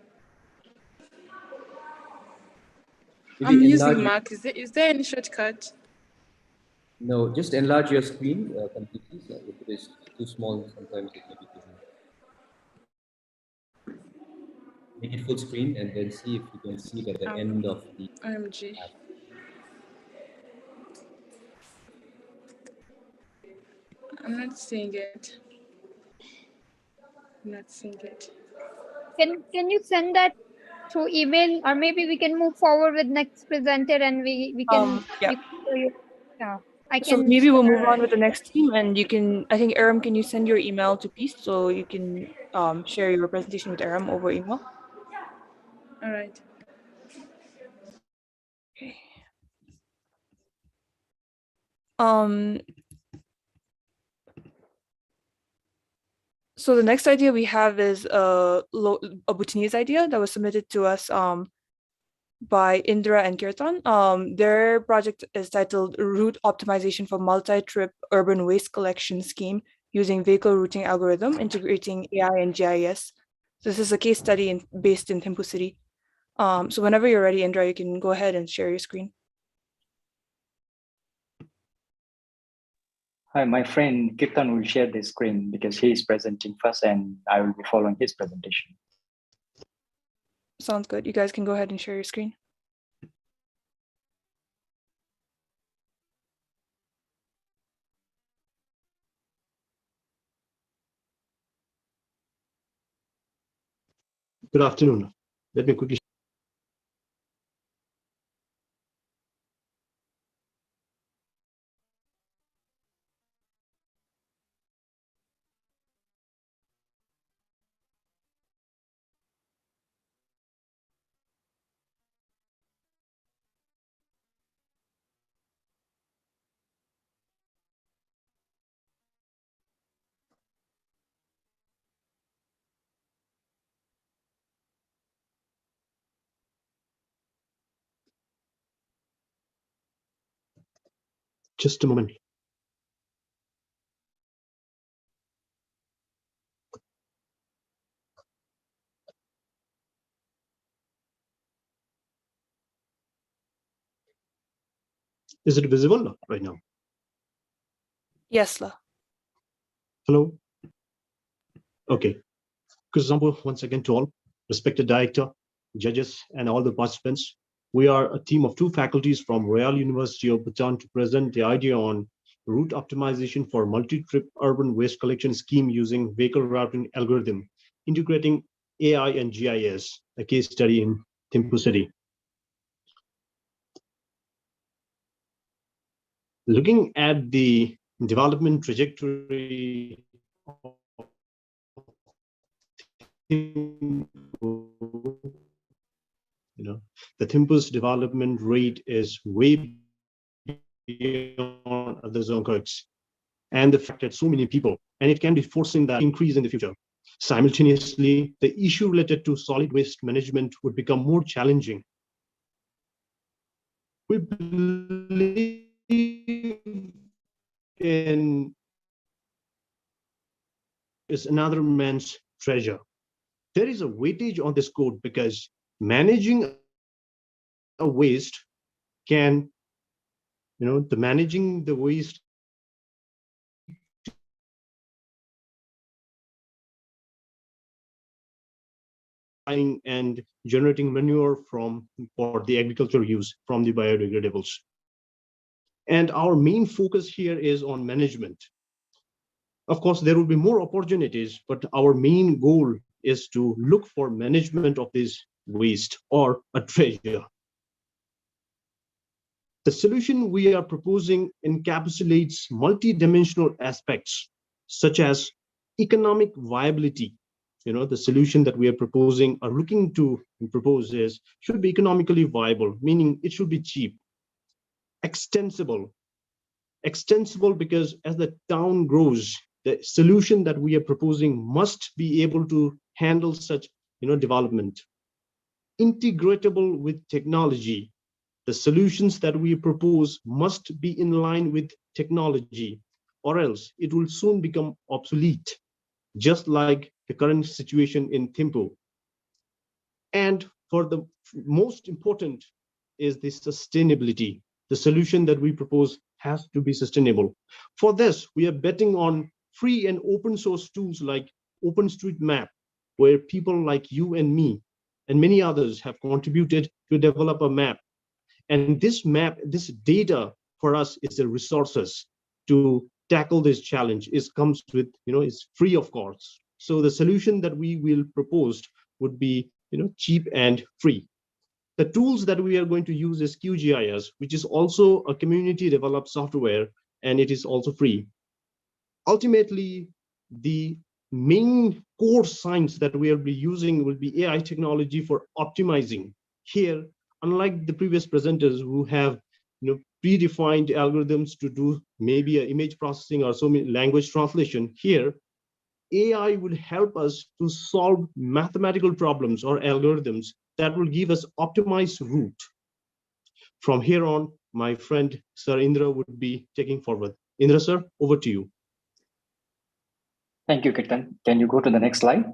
I'm using Mac. Is there any shortcut? No, just enlarge your screen completely. So if it is too small, sometimes it may be too much. Make it full screen and then see if you can see it at the end of the OMG. app. I'm not seeing it. I'm not seeing it. Can you send that through email, or maybe we can move forward with next presenter and we can Yeah. Yeah, I can. So maybe we'll move on with the next team, and you can. I think Aram, can you send your email to Peace so you can share your presentation with Aram over email? All right. Okay. So the next idea we have is a Bhutanese idea that was submitted to us by Indra and Kirtan. Their project is titled Route Optimization for Multi-Trip Urban Waste Collection Scheme using Vehicle Routing Algorithm, integrating AI and GIS. So this is a case study based in Thimphu City. So whenever you're ready, Indra, you can go ahead and share your screen. Hi, my friend Kirtan will share the screen because he is presenting first and I will be following his presentation. Sounds good. You guys can go ahead and share your screen. Good afternoon. Let me quickly. Just a moment. Is it visible right now? Yes, La. Hello. Okay. Good example once again to all respected director, judges, and all the participants. We are a team of 2 faculties from Royal University of Bhutan to present the idea on route optimization for multi-trip urban waste collection scheme using vehicle routing algorithm, integrating AI and GIS, a case study in Thimphu City. Looking at the development trajectory of the Thimphu's development rate is way beyond other zonkarks, and the fact that so many people, and it can be forcing that increase in the future. Simultaneously, the issue related to solid waste management would become more challenging. We believe in is another man's treasure. There is a weightage on this code because managing a waste can, managing the waste and generating manure for the agricultural use from the biodegradables. And our main focus here is on management. Of course, there will be more opportunities, but our main goal is to look for management of this waste or a treasure. The solution we are proposing encapsulates multidimensional aspects, such as economic viability. The solution that we are proposing or looking to propose should be economically viable, meaning it should be cheap, extensible because as the town grows, the solution that we are proposing must be able to handle such development. Integratable with technology. The solutions that we propose must be in line with technology, or else it will soon become obsolete, just like the current situation in Thimphu. And for the most important is the sustainability. The solution that we propose has to be sustainable. For this, we are betting on free and open source tools like OpenStreetMap, where people like you and me and many others have contributed to develop a map. And this map, this data for us is the resources to tackle this challenge. It comes with, it's free of cost. So the solution that we will propose would be, cheap and free. The tools that we are going to use is QGIS, which is also a community developed software, and it is also free. Ultimately, the main core science that we will be using will be AI technology for optimizing. Here, unlike the previous presenters who have predefined algorithms to do maybe an image processing or so many language translation, here AI will help us to solve mathematical problems or algorithms that will give us optimized route. From here on, my friend Sir Indra would be taking forward. Indra sir, over to you. Thank you, Kirtan. Can you go to the next slide?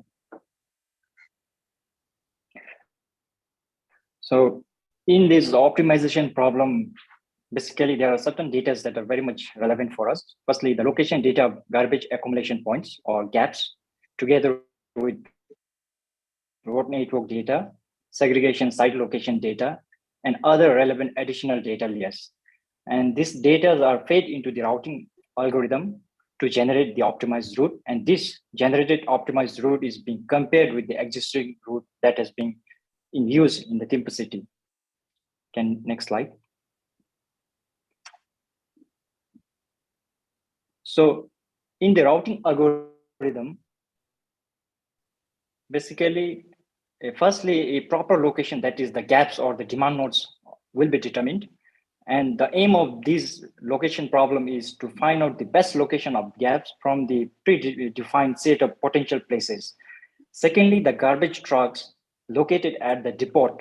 So in this optimization problem, basically there are certain data that are very much relevant for us. Firstly, the location data of garbage accumulation points or gaps, together with road network data, segregation site location data, and other relevant additional data layers. And these data are fed into the routing algorithm to generate the optimized route. And this generated optimized route is being compared with the existing route that has been in use in the Thimphu city. Next slide. So in the routing algorithm, basically, firstly, a proper location, that is the gaps or the demand nodes, will be determined. And the aim of this location problem is to find out the best location of gaps from the predefined set of potential places. Secondly, the garbage trucks located at the depot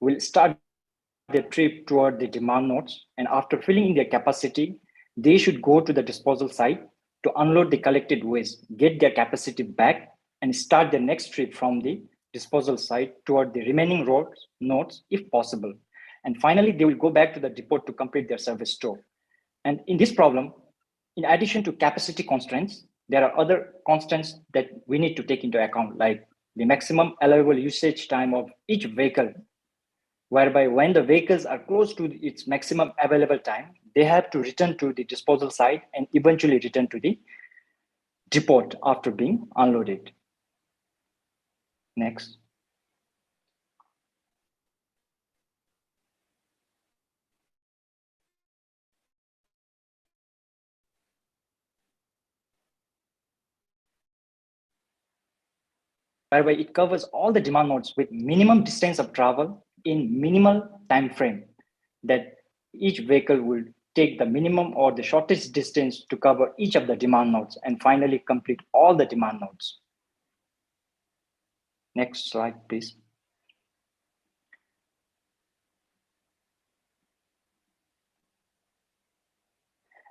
will start their trip toward the demand nodes. And after filling in their capacity, they should go to the disposal site to unload the collected waste, get their capacity back, and start their next trip from the disposal site toward the remaining nodes if possible. And finally, they will go back to the depot to complete their service tour. And in this problem, in addition to capacity constraints, there are other constants that we need to take into account, like the maximum allowable usage time of each vehicle, whereby when the vehicles are close to its maximum available time, they have to return to the disposal site and eventually return to the depot after being unloaded. Next. Whereby it covers all the demand nodes with minimum distance of travel in minimal time frame, that each vehicle will take the minimum or the shortest distance to cover each of the demand nodes and finally complete all the demand nodes. Next slide, please.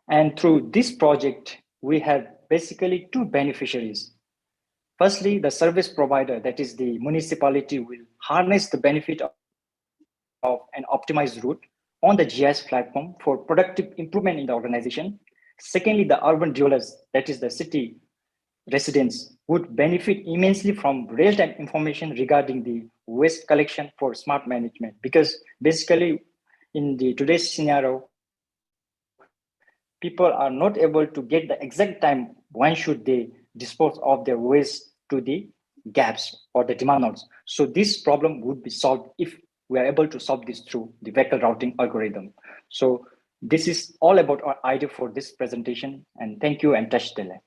And through this project, we have basically two beneficiaries. Firstly, the service provider, that is the municipality, will harness the benefit of an optimized route on the GIS platform for productive improvement in the organization. Secondly, the urban dwellers, that is the city residents, would benefit immensely from real-time information regarding the waste collection for smart management. Because basically, in today's scenario, people are not able to get the exact time when should they dispose of their waste to the gaps or the demand nodes. So this problem would be solved if we are able to solve this through the vehicle routing algorithm. So this is all about our idea for this presentation, and thank you and touch the lab.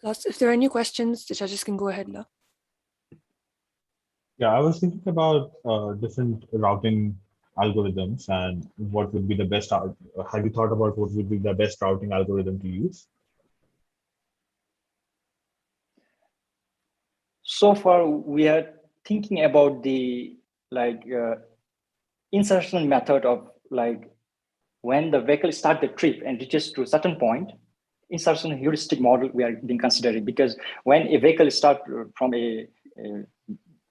If there are any questions, the judges can go ahead now. Yeah, I was thinking about different routing algorithms and what would be the best. Have you thought about what would be the best routing algorithm to use? So far, we are thinking about the insertion method of when the vehicle start the trip and reaches to a certain point, insertion heuristic model we are being considering, because when a vehicle start from a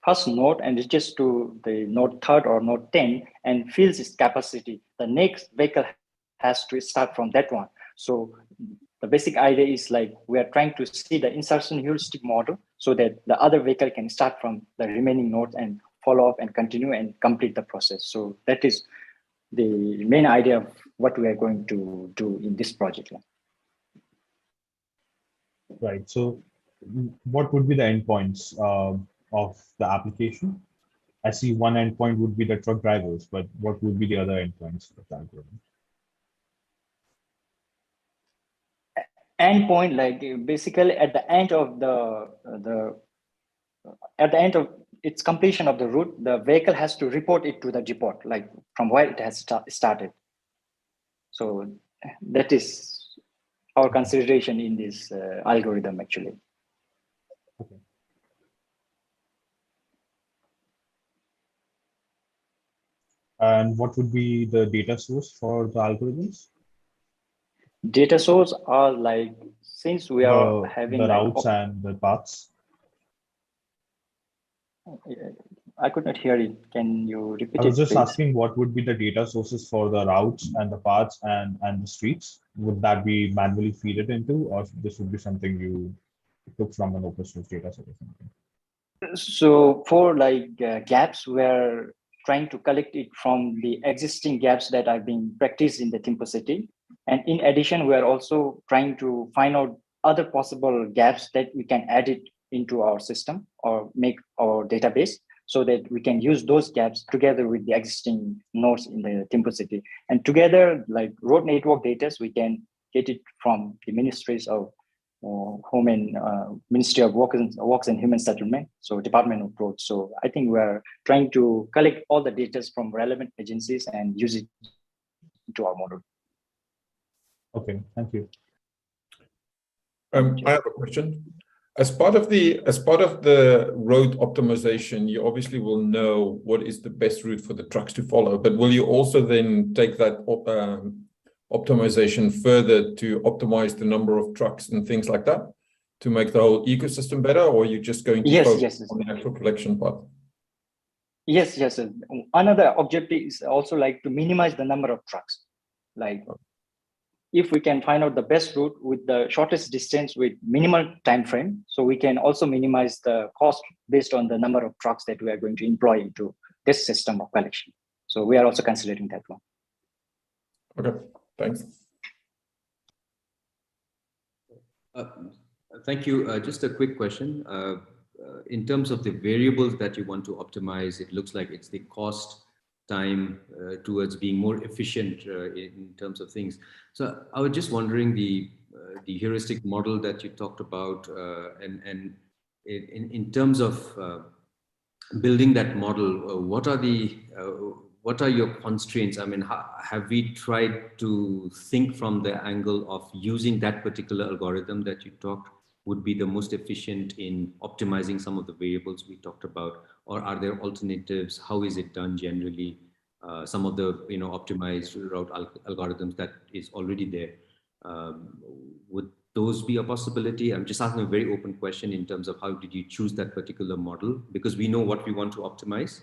first node and reaches to the node 3rd or node 10 and fills its capacity, the next vehicle has to start from that one. So the basic idea is we are trying to see the insertion heuristic model so that the other vehicle can start from the remaining nodes and follow up and continue and complete the process. So that is the main idea of what we are going to do in this project. Right. So what would be the endpoints of the application? I see one endpoint would be the truck drivers, but what would be the other endpoints of the algorithm? Endpoint, basically at the end of at the end of its completion of the route, the vehicle has to report it to the depot, from where it has started. So that is our consideration in this algorithm, actually. Okay. And what would be the data source for the algorithms? Data source are since we are having the routes and the paths. I could not hear it. Can you repeat it? I was just please? asking what would be the data sources for the routes and the paths and the streets. Would that be manually feed it into, or this would be something you took from an open source data set or something? So for gaps, we're trying to collect it from the existing gaps that are being practiced in the Timpacity. And in addition, we're also trying to find out other possible gaps that we can add it into our system or make our database so that we can use those gaps together with the existing nodes in the Timpacity. And together, road network data, we can get it from the ministries of Home and Ministry of Works and Human Settlement, so Department of Roads. So I think we're trying to collect all the data from relevant agencies and use it into our model. Okay, thank you. I have a question. As part of the road optimization, you obviously will know what is the best route for the trucks to follow, but will you also then take that optimization further to optimize the number of trucks and things like that to make the whole ecosystem better, or are you just going to focus on the actual collection part? Yes. Another objective is also to minimize the number of trucks. If we can find out the best route with the shortest distance with minimal time frame, so we can also minimize the cost based on the number of trucks that we are going to employ into this system of collection. So we are also considering that one. Okay. Thanks. Thank you. Just a quick question. In terms of the variables that you want to optimize, it looks like it's the cost, time towards being more efficient in terms of things. So I was just wondering the heuristic model that you talked about, and in terms of building that model, what are your constraints? I mean, have we tried to think from the angle of using that particular algorithm that you talked would be the most efficient in optimizing some of the variables we talked about, or are there alternatives? How is it done generally? Some of the optimized route algorithms that is already there, would those be a possibility? I'm just asking a very open question in terms of how did you choose that particular model, because we know what we want to optimize.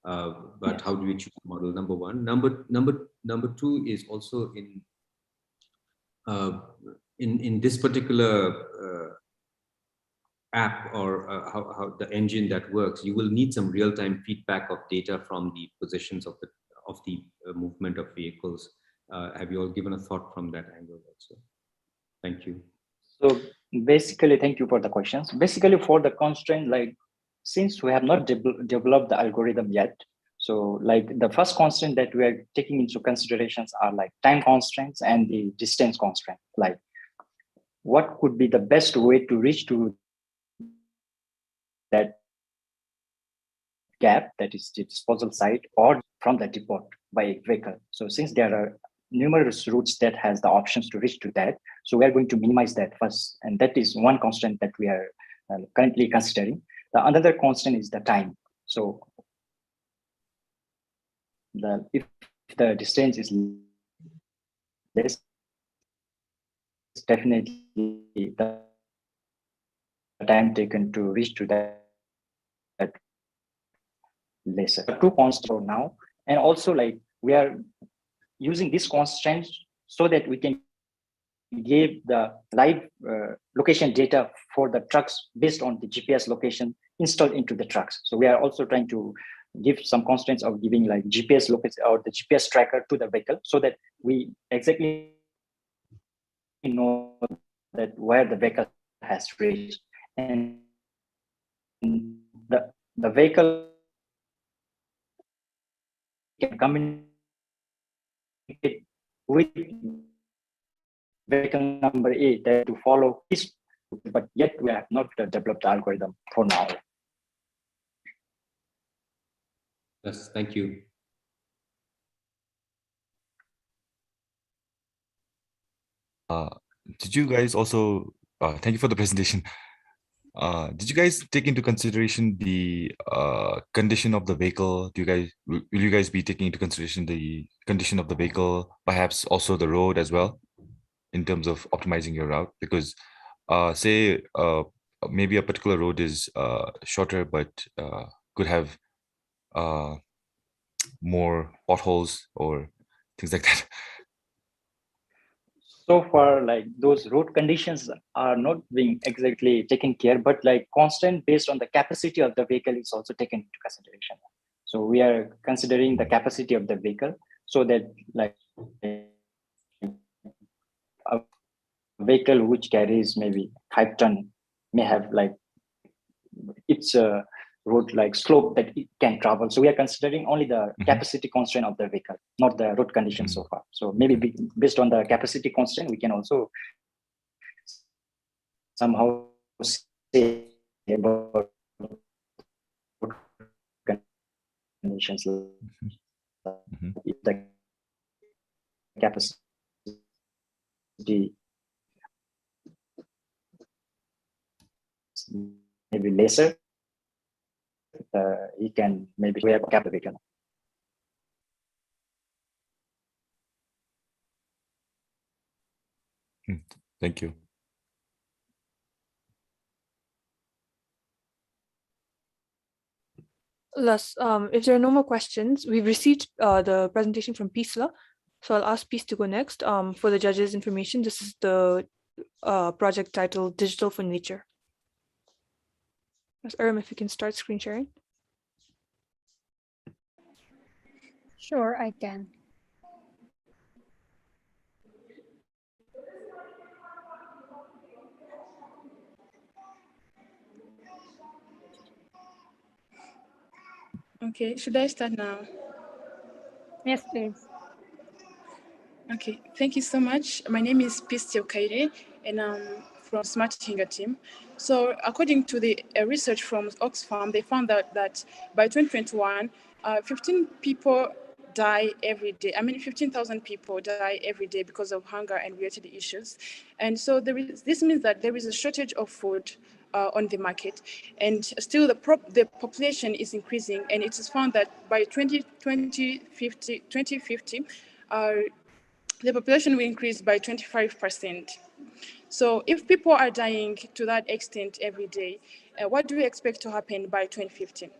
But how do we choose the model? Number one. Number two is also in this particular app, or how the engine that works, you will need some real-time feedback of data from the positions of of the movement of vehicles. Have you all given a thought from that angle also? Thank you. So basically, thank you for the questions. Basically, for the constraint, like since we have not developed the algorithm yet, so like the first constraint that we are taking into considerations are like time constraints and the distance constraint. Like what could be the best way to reach to that gap, that is the disposal site, or from the depot by a vehicle. So since there are numerous routes that has the options to reach to that, so we are going to minimize that first, and that is one constraint that we are currently considering. The another constraint is the time. So if the distance is less, definitely the time taken to reach to that lesser. 2 constraints for now, and also like we are using these constraints so that we can give the live location data for the trucks based on the GPS location installed into the trucks. So we are also trying to give some constraints of giving like GPS location or the GPS tracker to the vehicle so that we exactly know that where the vehicle has reached, and the vehicle can communicate with vehicle number 8 to follow this, but yet we have not developed the algorithm for now. Yes, thank you. Did you guys also, thank you for the presentation. Did you guys take into consideration the condition of the vehicle? Will you guys be taking into consideration the condition of the vehicle, perhaps also the road as well, in terms of optimizing your route? Because say maybe a particular road is shorter, but could have more potholes or things like that. So far, like those road conditions are not being exactly taken care, but like constant based on the capacity of the vehicle is also taken into consideration. So we are considering the capacity of the vehicle so that like a vehicle which carries maybe 5 ton may have like its road like slope that it can travel. So we are considering only the capacity constraint of the vehicle, not the road condition so far. So maybe based on the capacity constraint, we can also somehow say about conditions if the capacity maybe lesser, he can maybe we have cap the vehicle. Thank you. Les, if there are no more questions, we've received the presentation from Peace, so I'll ask Peace to go next. For the judges' information, this is the project titled Digital for Nature. Ms. If you can start screen sharing. Sure, I can. Okay, should I start now? Yes, please. Okay, thank you so much. My name is Peace Kaire, and I'm from Smart Hinga team. So according to the research from Oxfam, they found that by 2021, 15 people die every day. 15,000 people die every day because of hunger and related issues. And so this means that there is a shortage of food on the market, and still the population is increasing, and it is found that by 2050, the population will increase by 25%. So if people are dying to that extent every day, what do we expect to happen by 2015?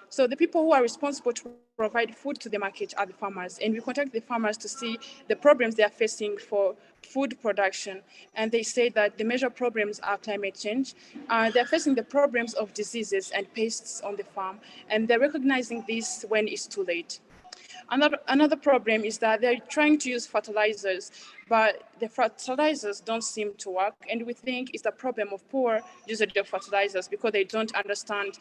So the people who are responsible to provide food to the market are the farmers, and we contact the farmers to see the problems they are facing for food production. And they say that the major problems are climate change. They're facing the problems of diseases and pests on the farm, and they're recognizing this when it's too late. Another problem is that they're trying to use fertilizers, but the fertilizers don't seem to work. And we think it's the problem of poor usage of fertilizers because they don't understand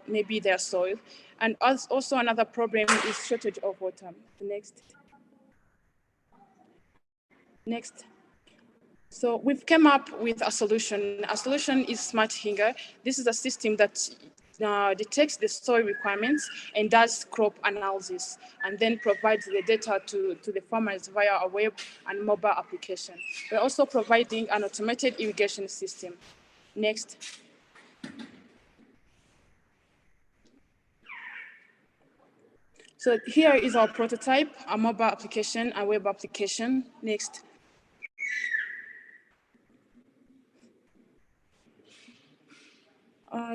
maybe their soil. And also another problem is shortage of water. Next. So we've come up with a solution. Our solution is Smart Hinger. This is a system that detects the soil requirements and does crop analysis, and then provides the data to the farmers via a web and mobile application. We're also providing an automated irrigation system. Next. So here is our prototype, a mobile application, a web application. Next.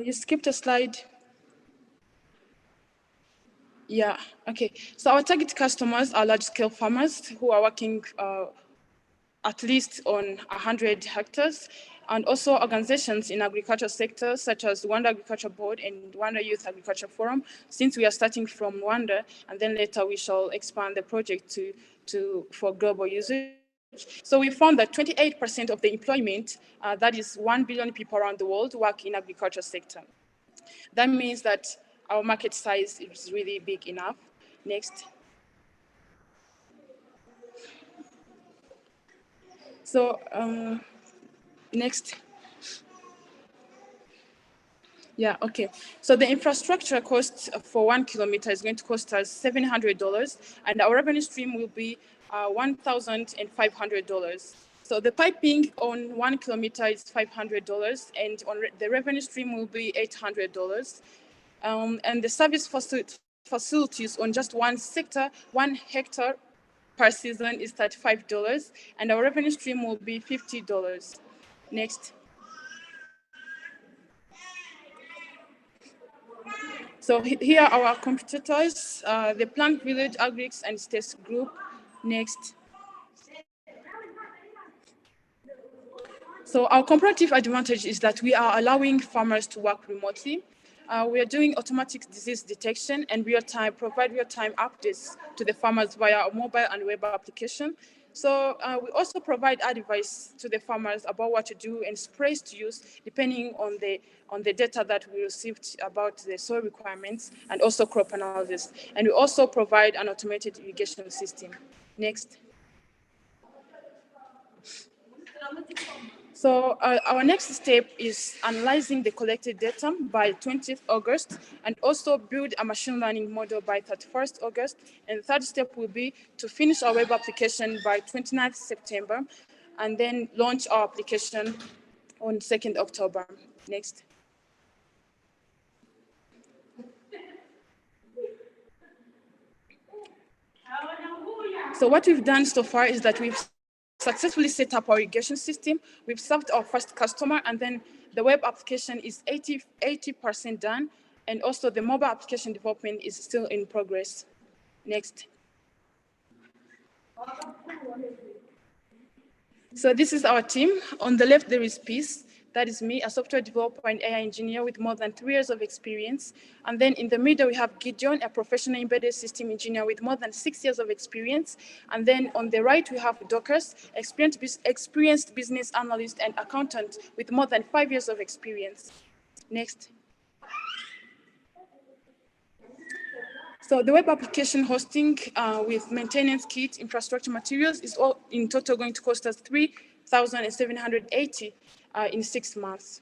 You skipped a slide. Yeah, okay. So our target customers are large-scale farmers who are working at least on 100 hectares, and also organizations in agriculture sectors such as Rwanda Agriculture Board and Rwanda Youth Agriculture Forum, since we are starting from Rwanda, and then later we shall expand the project for global usage. So we found that 28% of the employment, that is 1 billion people around the world, work in agriculture sector. That means that our market size is really big enough. Next. So next. Yeah, okay. So the infrastructure cost for 1 kilometer is going to cost us $700, and our revenue stream will be $1,500. So the piping on 1 kilometer is $500, and on the revenue stream will be $800. And the service facilities on just one sector, 1 hectare per season is $35, and our revenue stream will be $50. Next. So here are our competitors, the Plant Village, Agrics, and States Group. Next. So our comparative advantage is that we are allowing farmers to work remotely. We are doing automatic disease detection and provide real-time updates to the farmers via our mobile and web application. So we also provide advice to the farmers about what to do and sprays to use depending on the data that we received about the soil requirements and also crop analysis. And we also provide an automated irrigation system. Next. So our next step is analyzing the collected data by 20th August and also build a machine learning model by 31st August. And the third step will be to finish our web application by 29th September and then launch our application on 2nd October. Next. So what we've done so far is that we've successfully set up our irrigation system. We've served our first customer, and then the web application is 80% done, and also the mobile application development is still in progress. Next. So this is our team. On the left, there is Peace. That is me, a software developer and AI engineer with more than 3 years of experience. And then in the middle, we have Gideon, a professional embedded system engineer with more than 6 years of experience. And then on the right, we have Dorcas, experienced business analyst and accountant with more than 5 years of experience. Next. So the web application hosting with maintenance kit, infrastructure materials is all in total going to cost us $3,780 in 6 months.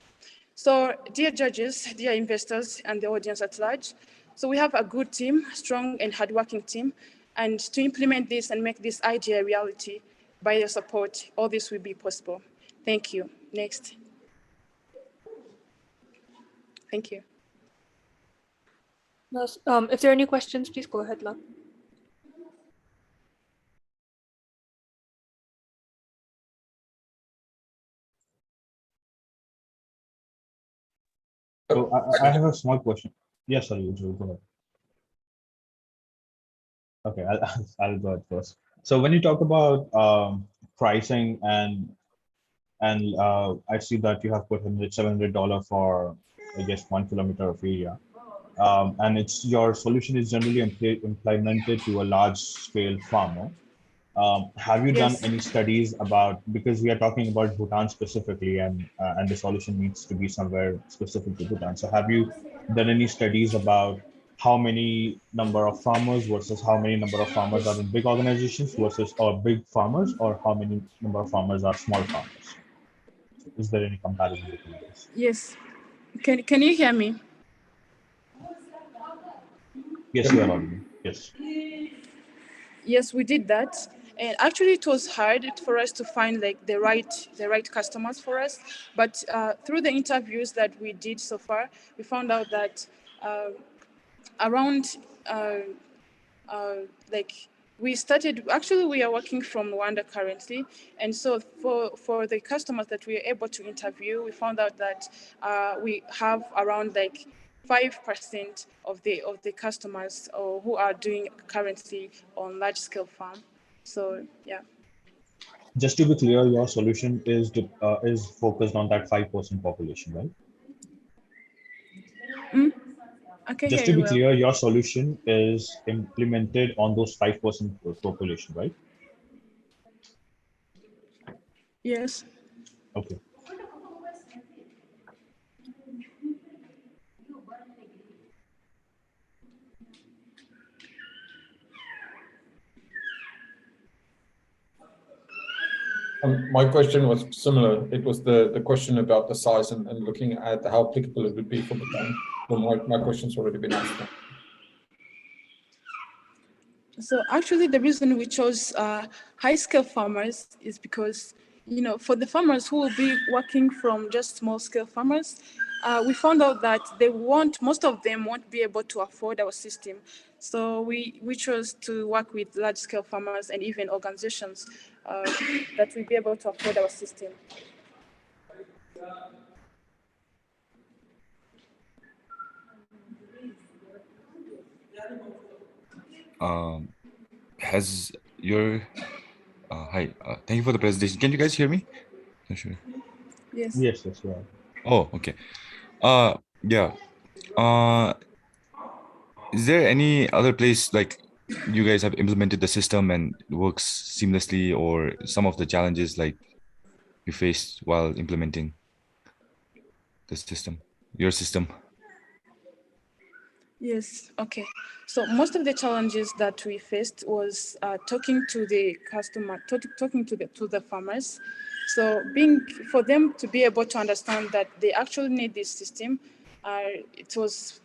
So dear judges, dear investors, and the audience at large, so we have a good team, strong and hardworking team, and to implement this and make this idea a reality, by your support, all this will be possible. Thank you. Next. Thank you. If there are any questions, please go ahead, Love. So I have a small question. Yes, sorry, Joe, go ahead. Okay, I'll go ahead first. So when you talk about pricing and I see that you have put in $700 for, I guess, 1 kilometer of area. and it's your solution is generally implemented to a large scale farmer. Have you done Yes. any studies about, because we are talking about Bhutan specifically, and the solution needs to be somewhere specific to Bhutan. So have you done any studies about how many number of farmers versus how many number of farmers are in big organizations versus or big farmers, or how many number of farmers are small farmers? So is there any comparison between those? Yes. Can you hear me? Yes, you are audible. Yes. Yes, we did that. And actually, it was hard for us to find like the right customers for us. But through the interviews that we did so far, we found out that around like we started, actually we are working from Rwanda currently, and so for the customers that we are able to interview, we found out that we have around like 5% of the customers who are doing currently on large scale farm. So yeah. Just to be clear, your solution is focused on that 5% population, right? I can Just hear to you be well. clear, your solution is implemented on those 5% population, right? Yes. Okay. My question was similar. It was the question about the size and looking at how applicable it would be for Bhutan. Well, my question's already been asked. So actually, the reason we chose high-scale farmers is because, you know, for the farmers who will be working from just small-scale farmers, we found out that most of them won't be able to afford our system. So we chose to work with large-scale farmers and even organizations that will be able to afford our system. Has your hi, thank you for the presentation. Can you guys hear me? Not sure. Yes. Yes, yes, yeah. Oh, okay. Yeah. Is there any other place like you guys have implemented the system and it works seamlessly, or some of the challenges like you faced while implementing the system, your system? Yes, okay. So most of the challenges that we faced was talking to the customer, talking to the farmers. So for them to be able to understand that they actually need this system, it was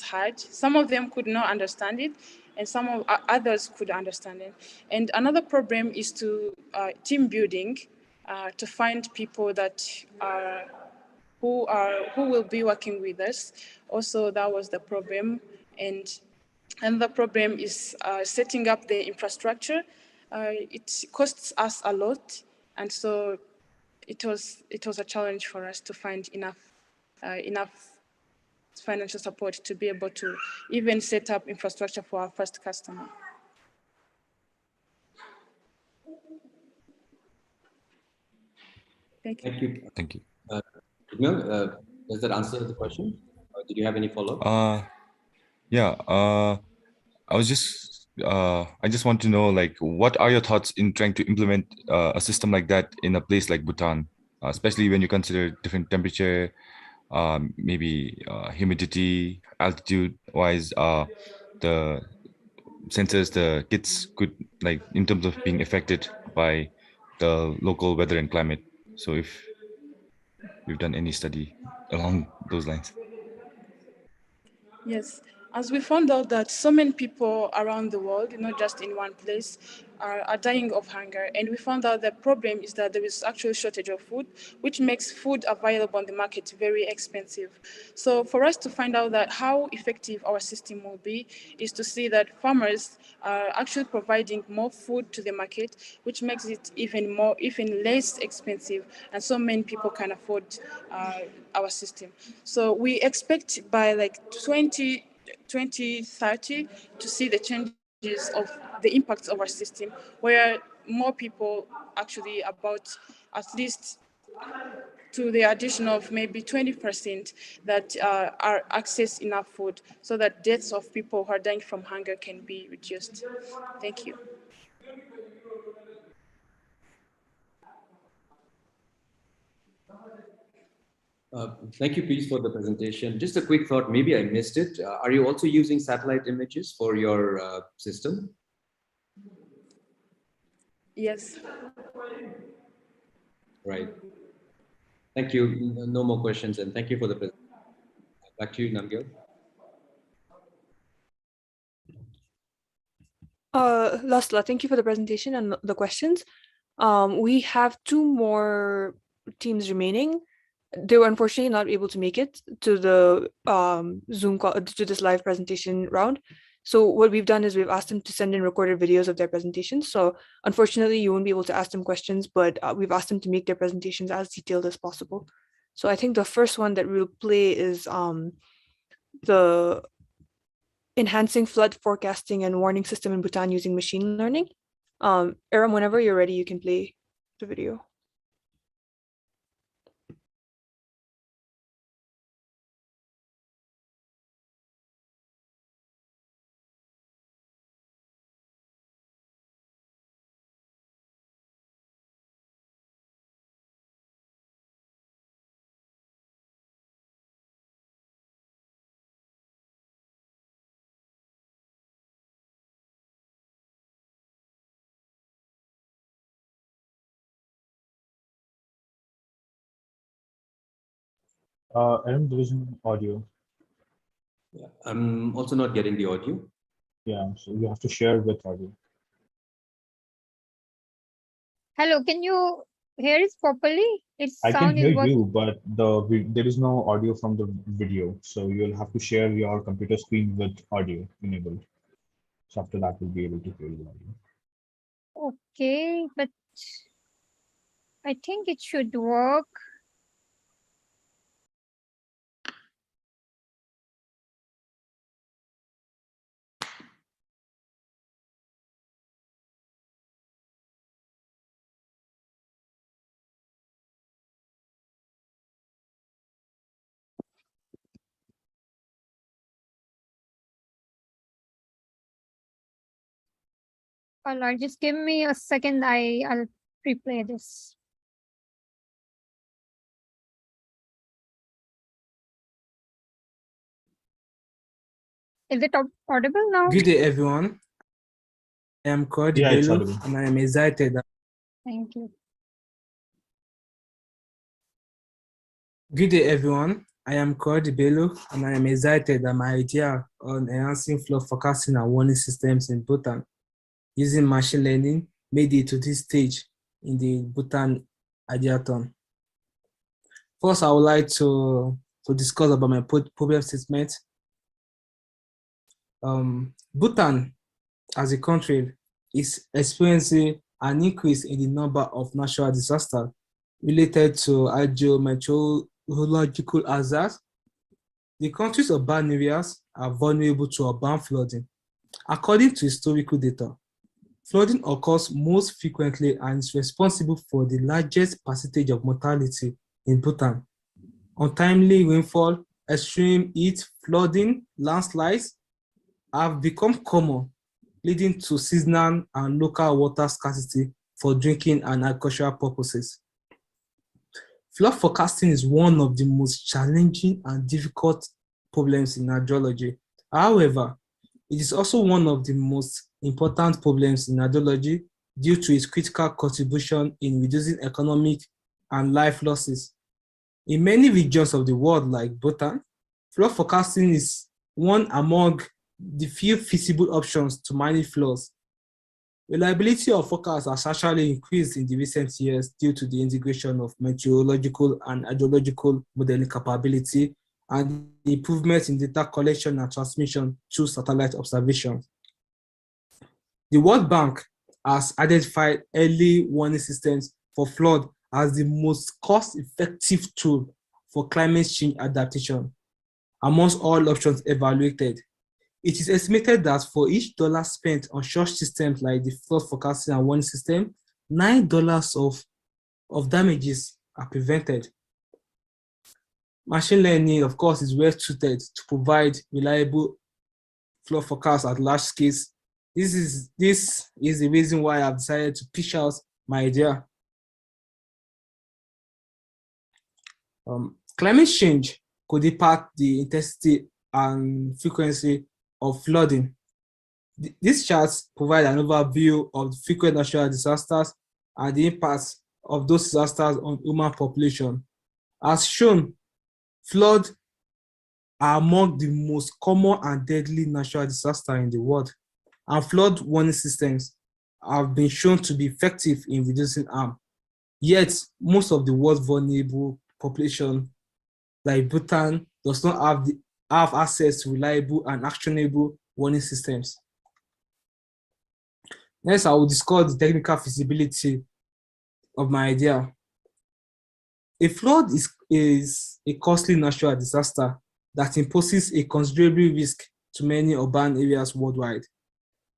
hard. Some of them could not understand it, and some of others could understand it. And another problem is to team building, to find people that are who will be working with us. Also, that was the problem. And the problem is setting up the infrastructure. It costs us a lot, and so it was a challenge for us to find enough financial support to be able to even set up infrastructure for our first customer. Thank you. Thank you. Thank you. Does that answer the question? Or did you have any follow-up? Yeah. I just want to know, like, what are your thoughts in trying to implement a system like that in a place like Bhutan, especially when you consider different temperature, maybe humidity, altitude-wise, the sensors, the kits could, like, in terms of being affected by the local weather and climate. So if you've done any study along those lines. Yes, as we found out that so many people around the world, not just in one place, are dying of hunger. And we found out the problem is that there is actually a shortage of food, which makes food available on the market very expensive. So for us to find out that how effective our system will be is to see that farmers are actually providing more food to the market, which makes it even less expensive. And so many people can afford our system. So we expect by like 2030 to see the changes of the impacts of our system, where more people actually about at least to the addition of maybe 20% that are access enough food so that deaths of people who are dying from hunger can be reduced. Thank you. Thank you, Peace, for the presentation. Just a quick thought, maybe I missed it. Are you also using satellite images for your system? Yes. Right. Thank you. No more questions, and thank you for the presentation. Back to you, Namgyal. Lasla, thank you for the presentation and the questions. We have 2 more teams remaining. They were unfortunately not able to make it to the Zoom call, to this live presentation round. So what we've done is we've asked them to send in recorded videos of their presentations. So unfortunately, you won't be able to ask them questions, but we've asked them to make their presentations as detailed as possible. So I think the first one that we'll play is the enhancing flood forecasting and warning system in Bhutan using machine learning. Aram, whenever you're ready, you can play the video. Aaron, there is no audio. Yeah, I'm also not getting the audio. Yeah, so you have to share with audio. Hello, can you hear it properly? Its I can sound hear is what? you, but there is no audio from the video. So you'll have to share your computer screen with audio enabled. So after that, we'll be able to hear you audio. Okay, but I think it should work. All right, just give me a second. I'll replay this. Is it audible now? Good day, everyone. I am Kodi Yeah, it's Bello, audible. and I am excited. Thank you. Good day, everyone. I am Kodi Bello, and I am excited that my idea on enhancing flood forecasting and warning systems in Bhutan using machine learning made it to this stage in the Bhutan ideathon. First, I would like to discuss about my problem statement. Bhutan, as a country, is experiencing an increase in the number of natural disasters related to hydrometeorological hazards. The country's urban areas are vulnerable to urban flooding. According to historical data, flooding occurs most frequently and is responsible for the largest percentage of mortality in Bhutan. Untimely rainfall, extreme heat, flooding, landslides have become common, leading to seasonal and local water scarcity for drinking and agricultural purposes. Flood forecasting is one of the most challenging and difficult problems in hydrology. However, it is also one of the most important problems in hydrology due to its critical contribution in reducing economic and life losses. In many regions of the world, like Bhutan, flood forecasting is one among the few feasible options to manage floods. Reliability of forecasts has actually increased in the recent years due to the integration of meteorological and hydrological modeling capability and the improvements in data collection and transmission through satellite observations. The World Bank has identified early warning systems for flood as the most cost-effective tool for climate change adaptation. Amongst all options evaluated, it is estimated that for each dollar spent on such systems like the flood forecasting and warning system, $9 of damages are prevented. Machine learning, of course, is well suited to provide reliable flood forecasts at large scales. This is the reason why I've decided to pitch out my idea. Climate change could impact the intensity and frequency of flooding. These charts provide an overview of frequent natural disasters and the impacts of those disasters on human population. As shown, floods are among the most common and deadly natural disasters in the world, and flood warning systems have been shown to be effective in reducing harm. Yet, most of the world's vulnerable population, like Bhutan, does not have access to reliable and actionable warning systems. Next, I will discuss the technical feasibility of my idea. A flood is a costly natural disaster that imposes a considerable risk to many urban areas worldwide.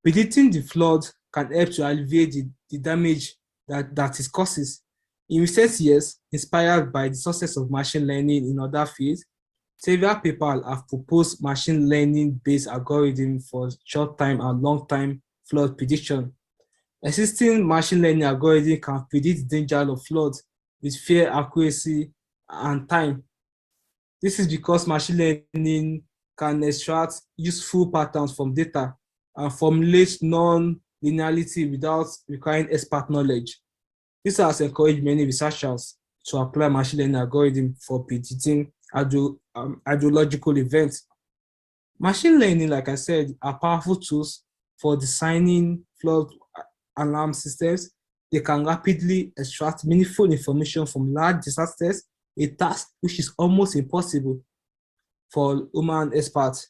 Predicting the flood can help to alleviate the damage that it causes. In recent years, inspired by the success of machine learning in other fields, several people have proposed machine learning-based algorithms for short-time and long-time flood prediction. Existing machine learning algorithms can predict the danger of floods with fair accuracy and time. This is because machine learning can extract useful patterns from data and formulate non-linearity without requiring expert knowledge. This has encouraged many researchers to apply machine learning algorithms for predicting hydrological events. Machine learning, like I said, are powerful tools for designing flood alarm systems. They can rapidly extract meaningful information from large disasters, a task which is almost impossible for human experts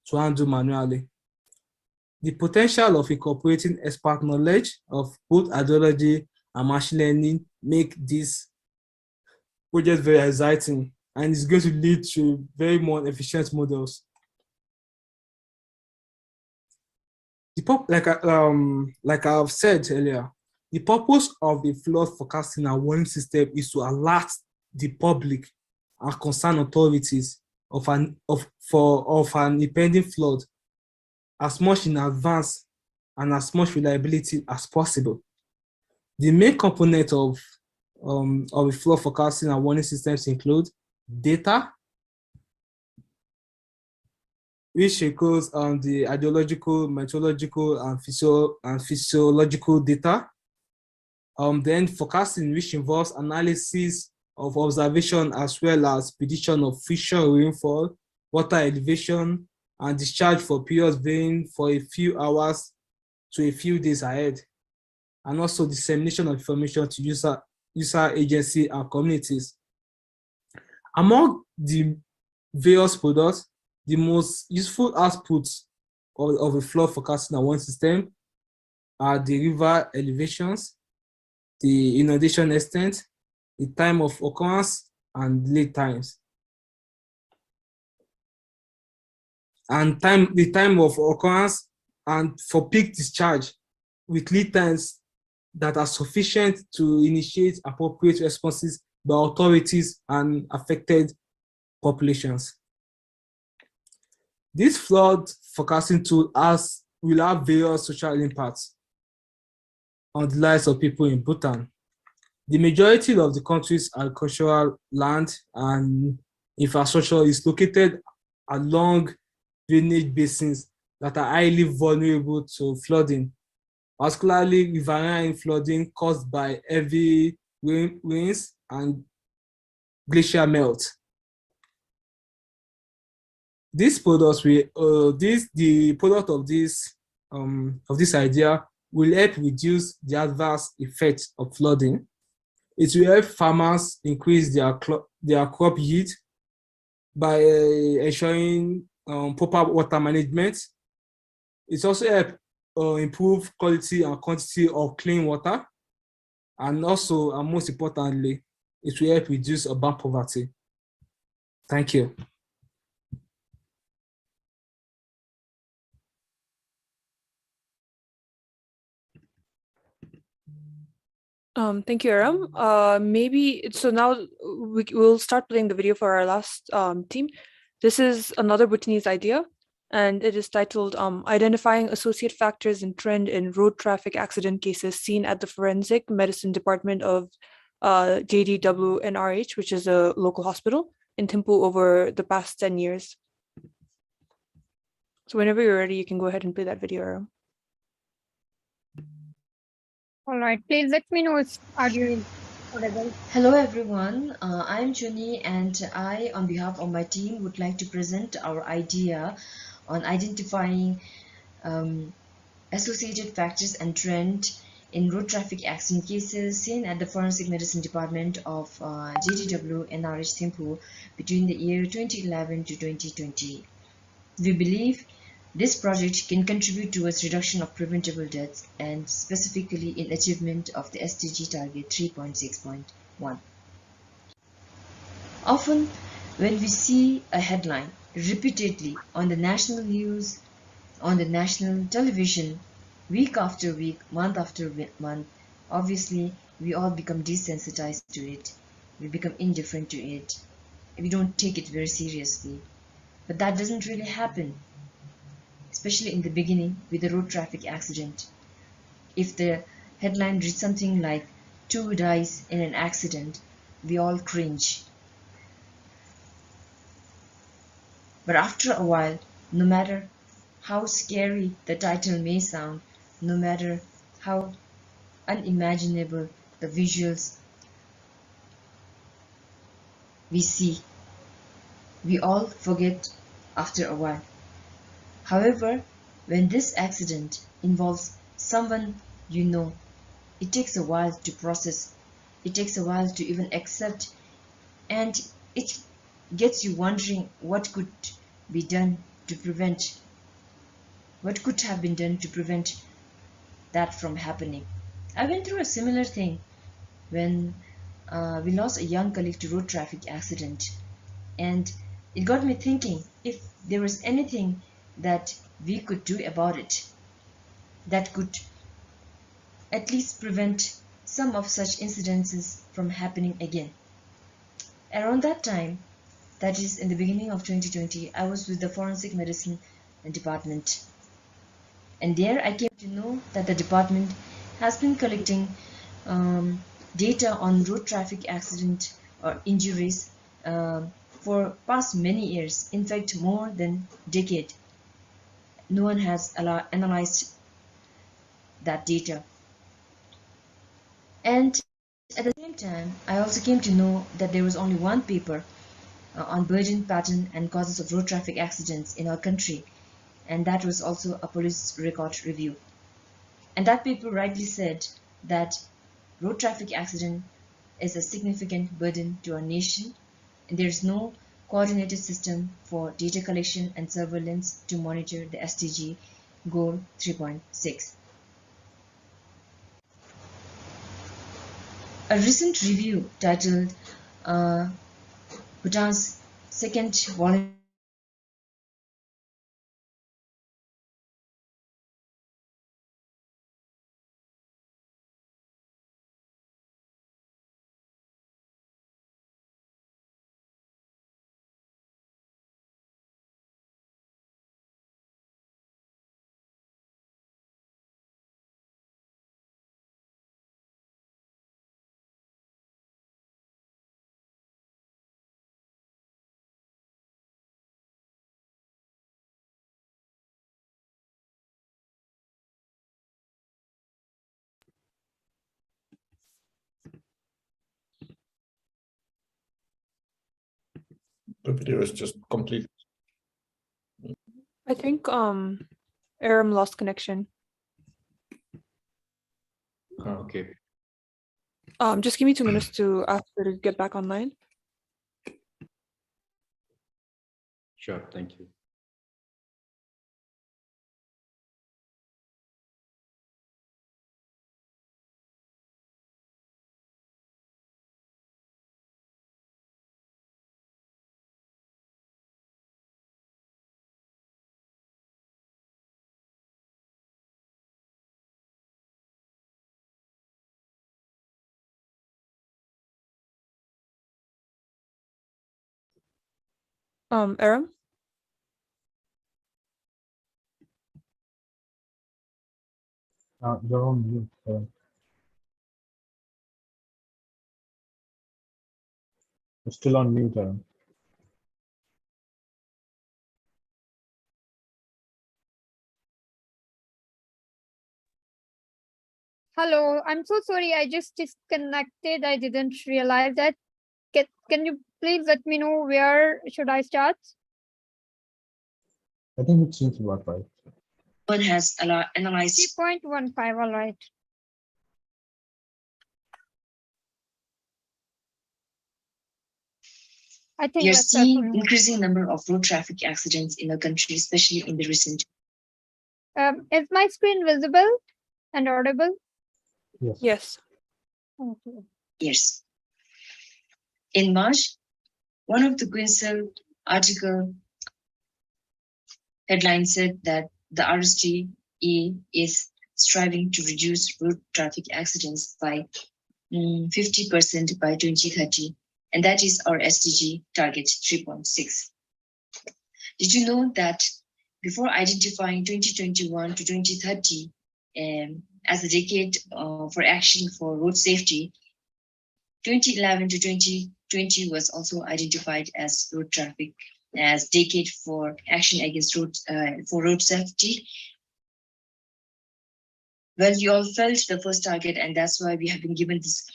to handle manually. The potential of incorporating expert knowledge of both hydrology and machine learning make this project very exciting, and it's going to lead to very more efficient models. Like I've said earlier, the purpose of the flood forecasting and warning system is to alert the public and concerned authorities of an impending flood as much in advance and as much reliability as possible. The main component of the flood forecasting and warning systems include data, which includes the hydrological, meteorological, and physiological data. Then forecasting, which involves analysis of observation as well as prediction of future rainfall, water elevation, and discharge for periods varying for a few hours to a few days ahead, and also dissemination of information to user agency and communities. Among the various products, the most useful outputs of a flood forecasting and warning system are the river elevations, the inundation extent, the time of occurrence, and lead times. And the time of occurrence and for peak discharge with lead times that are sufficient to initiate appropriate responses by authorities and affected populations. This flood forecasting tool will have various social impacts on the lives of people in Bhutan. The majority of the country's agricultural land and infrastructure is located along drainage basins that are highly vulnerable to flooding, particularly riverine flooding caused by heavy rains and glacial melt. The product of this idea will help reduce the adverse effects of flooding. It will help farmers increase their crop yield by ensuring proper water management. It also helps improve quality and quantity of clean water, and also, and most importantly, it will help reduce urban poverty. Thank you. Thank you, Aram. Maybe so now we'll start playing the video for our last team. This is another Bhutanese idea, and it is titled Identifying Associate Factors and Trend in Road Traffic Accident Cases Seen at the Forensic Medicine Department of JDWNRH, which is a local hospital in Thimphu over the past 10 years. So whenever you're ready, you can go ahead and play that video, Aram. All right, please let me know if audio is audible. Hello everyone, I'm Chuni and I, on behalf of my team, would like to present our idea on identifying associated factors and trend in road traffic accident cases seen at the Forensic Medicine Department of JDW NRH Thimphu between the year 2011 to 2020. We believe this project can contribute towards reduction of preventable deaths and specifically in achievement of the SDG target 3.6.1. Often, when we see a headline repeatedly on the national news, on the national television, week after week, month after month, obviously we all become desensitized to it. We become indifferent to it. We don't take it very seriously. But that doesn't really happen, especially in the beginning with the road traffic accident. If the headline reads something like 2 dies in an accident, we all cringe. But after a while, no matter how scary the title may sound, no matter how unimaginable the visuals we see, we all forget after a while. However, when this accident involves someone you know, it takes a while to process, it takes a while to even accept, and it gets you wondering what could be done to prevent, what could have been done to prevent that from happening. I went through a similar thing when we lost a young colleague to road traffic accident, and it got me thinking if there was anything that we could do about it that could at least prevent some of such incidences from happening again. Around that time, that is in the beginning of 2020, I was with the Forensic Medicine Department, and there I came to know that the department has been collecting data on road traffic accident or injuries for past many years, in fact more than a decade. No one has analyzed that data. And at the same time, I also came to know that there was only one paper on burden, pattern and causes of road traffic accidents in our country, and that was also a police record review. And that paper rightly said that road traffic accident is a significant burden to our nation, and there is no coordinated system for data collection and surveillance to monitor the SDG goal 3.6. A recent review titled Bhutan's second voluntary The video is just complete. I think Aram lost connection. Okay. Just give me 2 minutes to ask her to get back online. Sure. Thank you. Aram? You're on mute. You're still on mute, Aaron. Hello, I'm so sorry. I just disconnected. I didn't realize that. Can you please let me know where should I start? I think it seems about right. One has analyzed 3.15, all right. I think we are that's it for seeing me. increasing number of road traffic accidents in the country, especially in the recent. Is my screen visible and audible? Yes. Yes. Okay. years. In March, one of the Quincel article headline said that the RSTE is striving to reduce road traffic accidents by 50% by 2030, and that is our SDG target 3.6. Did you know that before identifying 2021 to 2030 as a decade for action for road safety, 2011 to 2020 was also identified as road traffic as decade for action against road safety. Well, we all felt the first target, and that's why we have been given this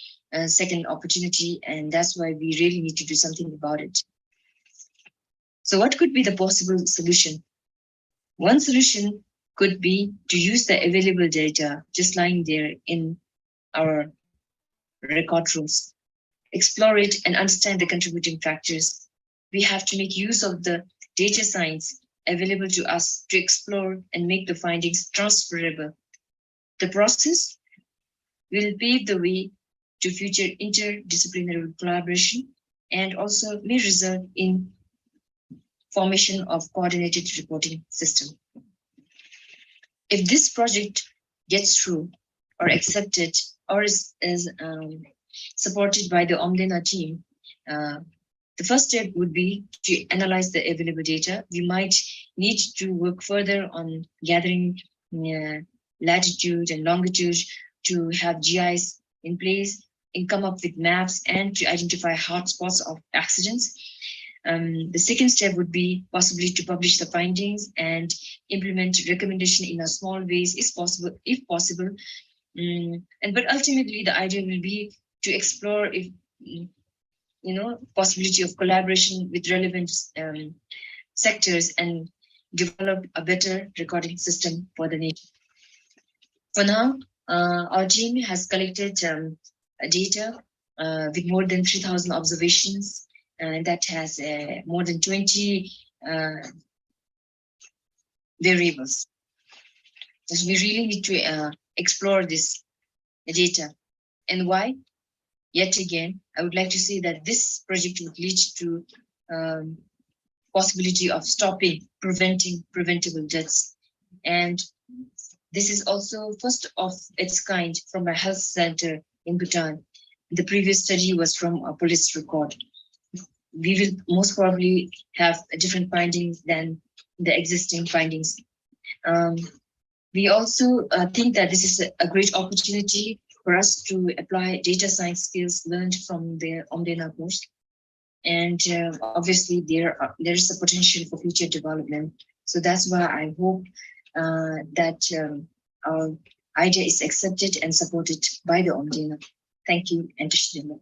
second opportunity, and that's why we really need to do something about it. So what could be the possible solution? One solution could be to use the available data just lying there in our record rooms, explore it and understand the contributing factors. We have to make use of the data science available to us to explore and make the findings transferable. The process will pave the way to future interdisciplinary collaboration and also may result in formation of coordinated reporting system. If this project gets through or accepted or is supported by the Omdena team, the first step would be to analyze the available data. We might need to work further on gathering latitude and longitude to have GIs in place and come up with maps and to identify hotspots of accidents. The second step would be possibly to publish the findings and implement recommendation in a small ways if possible. But ultimately the idea will be to explore if possibility of collaboration with relevant sectors and develop a better recording system for the nation. For now, our team has collected data with more than 3,000 observations, and that has more than 20 variables. So we really need to explore this data. And why? Yet again, I would like to say that this project would lead to possibility of stopping, preventing preventable deaths. And this is also first of its kind from a health center in Bhutan. The previous study was from a police record. We will most probably have different findings than the existing findings. We also think that this is a great opportunity for us to apply data science skills learned from the Omdena course. And obviously there is a potential for future development. So that's why I hope that our idea is accepted and supported by the Omdena. Thank you, and Tashidima.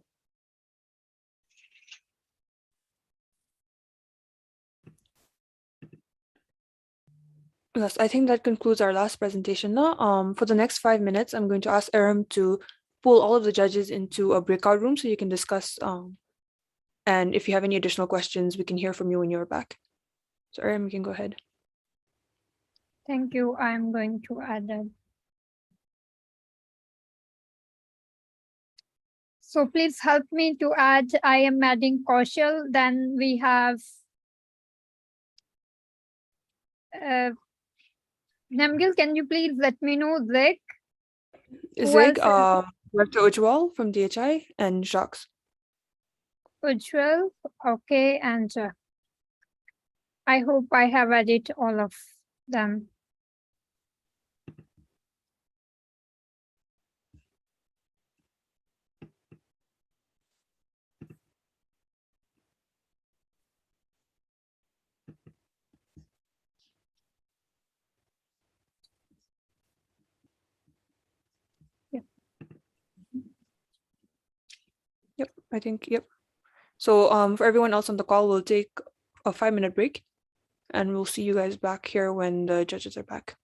Yes, I think that concludes our last presentation now. For the next 5 minutes, I'm going to ask Aram to pull all of the judges into a breakout room so you can discuss. And if you have any additional questions, we can hear from you when you're back. So Aram, you can go ahead. Thank you. I'm going to add that. So please help me to add. I am adding Kaushal. Then we have Namgil, can you please let me know Zik? Zig, Dr. Ujwal from DHI, and Jacques. Ujwal, okay, and I hope I have added all of them. Yep, I think, yep. So for everyone else on the call, we'll take a 5-minute break and we'll see you guys back here when the judges are back.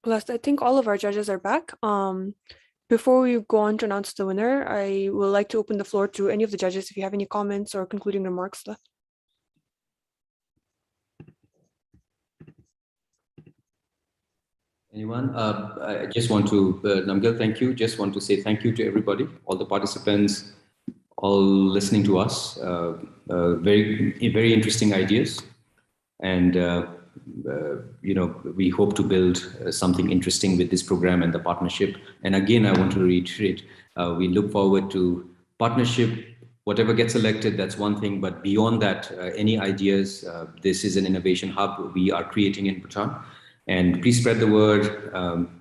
Plus, I think all of our judges are back. Before we go on to announce the winner, I would like to open the floor to any of the judges if you have any comments or concluding remarks left. Anyone? I just want to, Namgyal, thank you. Just want to say thank you to everybody, all the participants, all listening to us. Very interesting ideas. And, you know, we hope to build something interesting with this program and the partnership. And again, I want to reiterate, we look forward to partnership. Whatever gets elected, that's one thing. But beyond that, any ideas, this is an innovation hub we are creating in Bhutan. And please spread the word.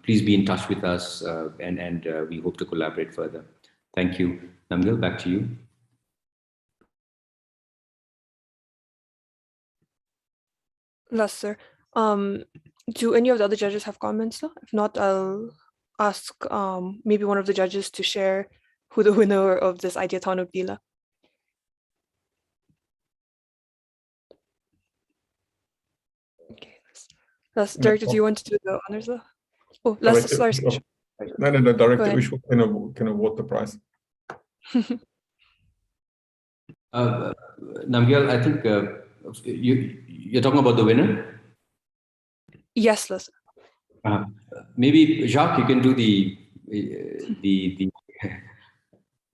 Please be in touch with us, and we hope to collaborate further. Thank you. Namgyal, back to you. Yes, sir. Do any of the other judges have comments? Though? If not, I'll ask maybe one of the judges to share who the winner of this ideathon would be. Okay. Director, do you want to do the honors? Oh, sorry. No, Director, we should can award the prize. Namgyal, I think you're talking about the winner? Yes, Les. Maybe Jacques, you can do the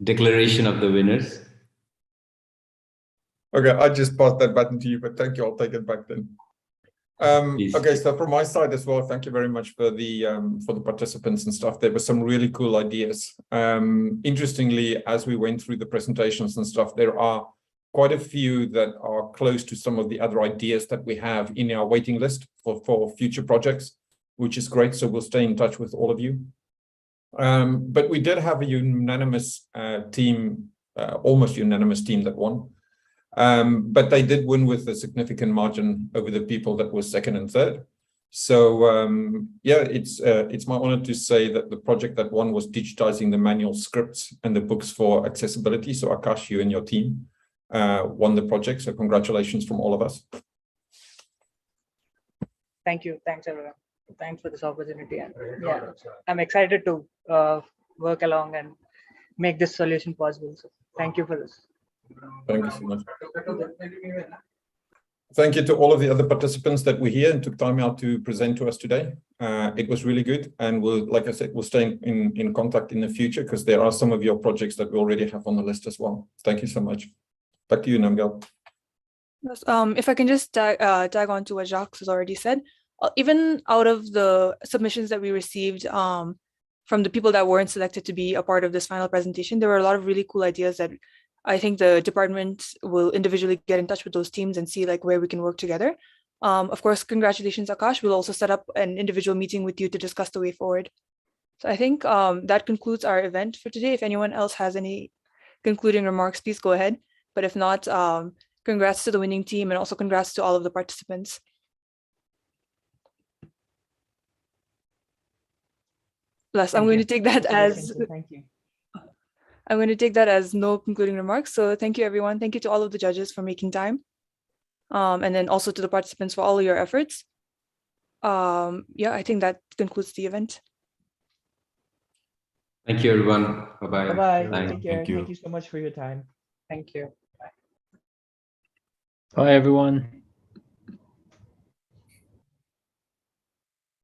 declaration of the winners. Okay, I just passed that button to you, but thank you. I'll take it back then. Okay, so from my side as well, thank you very much for the participants and stuff. There were some really cool ideas. Interestingly, as we went through the presentations and stuff, there are quite a few that are close to some of the other ideas that we have in our waiting list for future projects, which is great. So we'll stay in touch with all of you. But we did have a unanimous team, almost unanimous team that won. But they did win with a significant margin over the people that were second and third. So yeah, it's my honor to say that the project that won was digitizing the manual scripts and the books for accessibility. So Akash, you and your team won the project. So congratulations from all of us. Thank you. Thanks, everyone. Thanks for this opportunity. And yeah, I'm excited to work along and make this solution possible. So thank you for this. Thank you so much. Thank you to all of the other participants that were here and took time out to present to us today. It was really good. And we'll, like I said, we'll stay in contact in the future because there are some of your projects that we already have on the list as well. Thank you so much. Back to you, Namgyal. Yes, if I can just tag on to what Jacques has already said, even out of the submissions that we received from the people that weren't selected to be a part of this final presentation, there were a lot of really cool ideas that I think the department will individually get in touch with those teams and see like where we can work together. Of course, congratulations, Akash. We'll also set up an individual meeting with you to discuss the way forward. So I think that concludes our event for today. If anyone else has any concluding remarks, please go ahead. But if not, congrats to the winning team and also congrats to all of the participants. Plus, I'm going to take that as thank you. I'm going to take that as no concluding remarks. So thank you, everyone. Thank you to all of the judges for making time. And then also to the participants for all of your efforts. Yeah, I think that concludes the event. Thank you, everyone. Bye-bye. Bye-bye. Take care. Thank you. Thank you so much for your time. Thank you. Bye, everyone.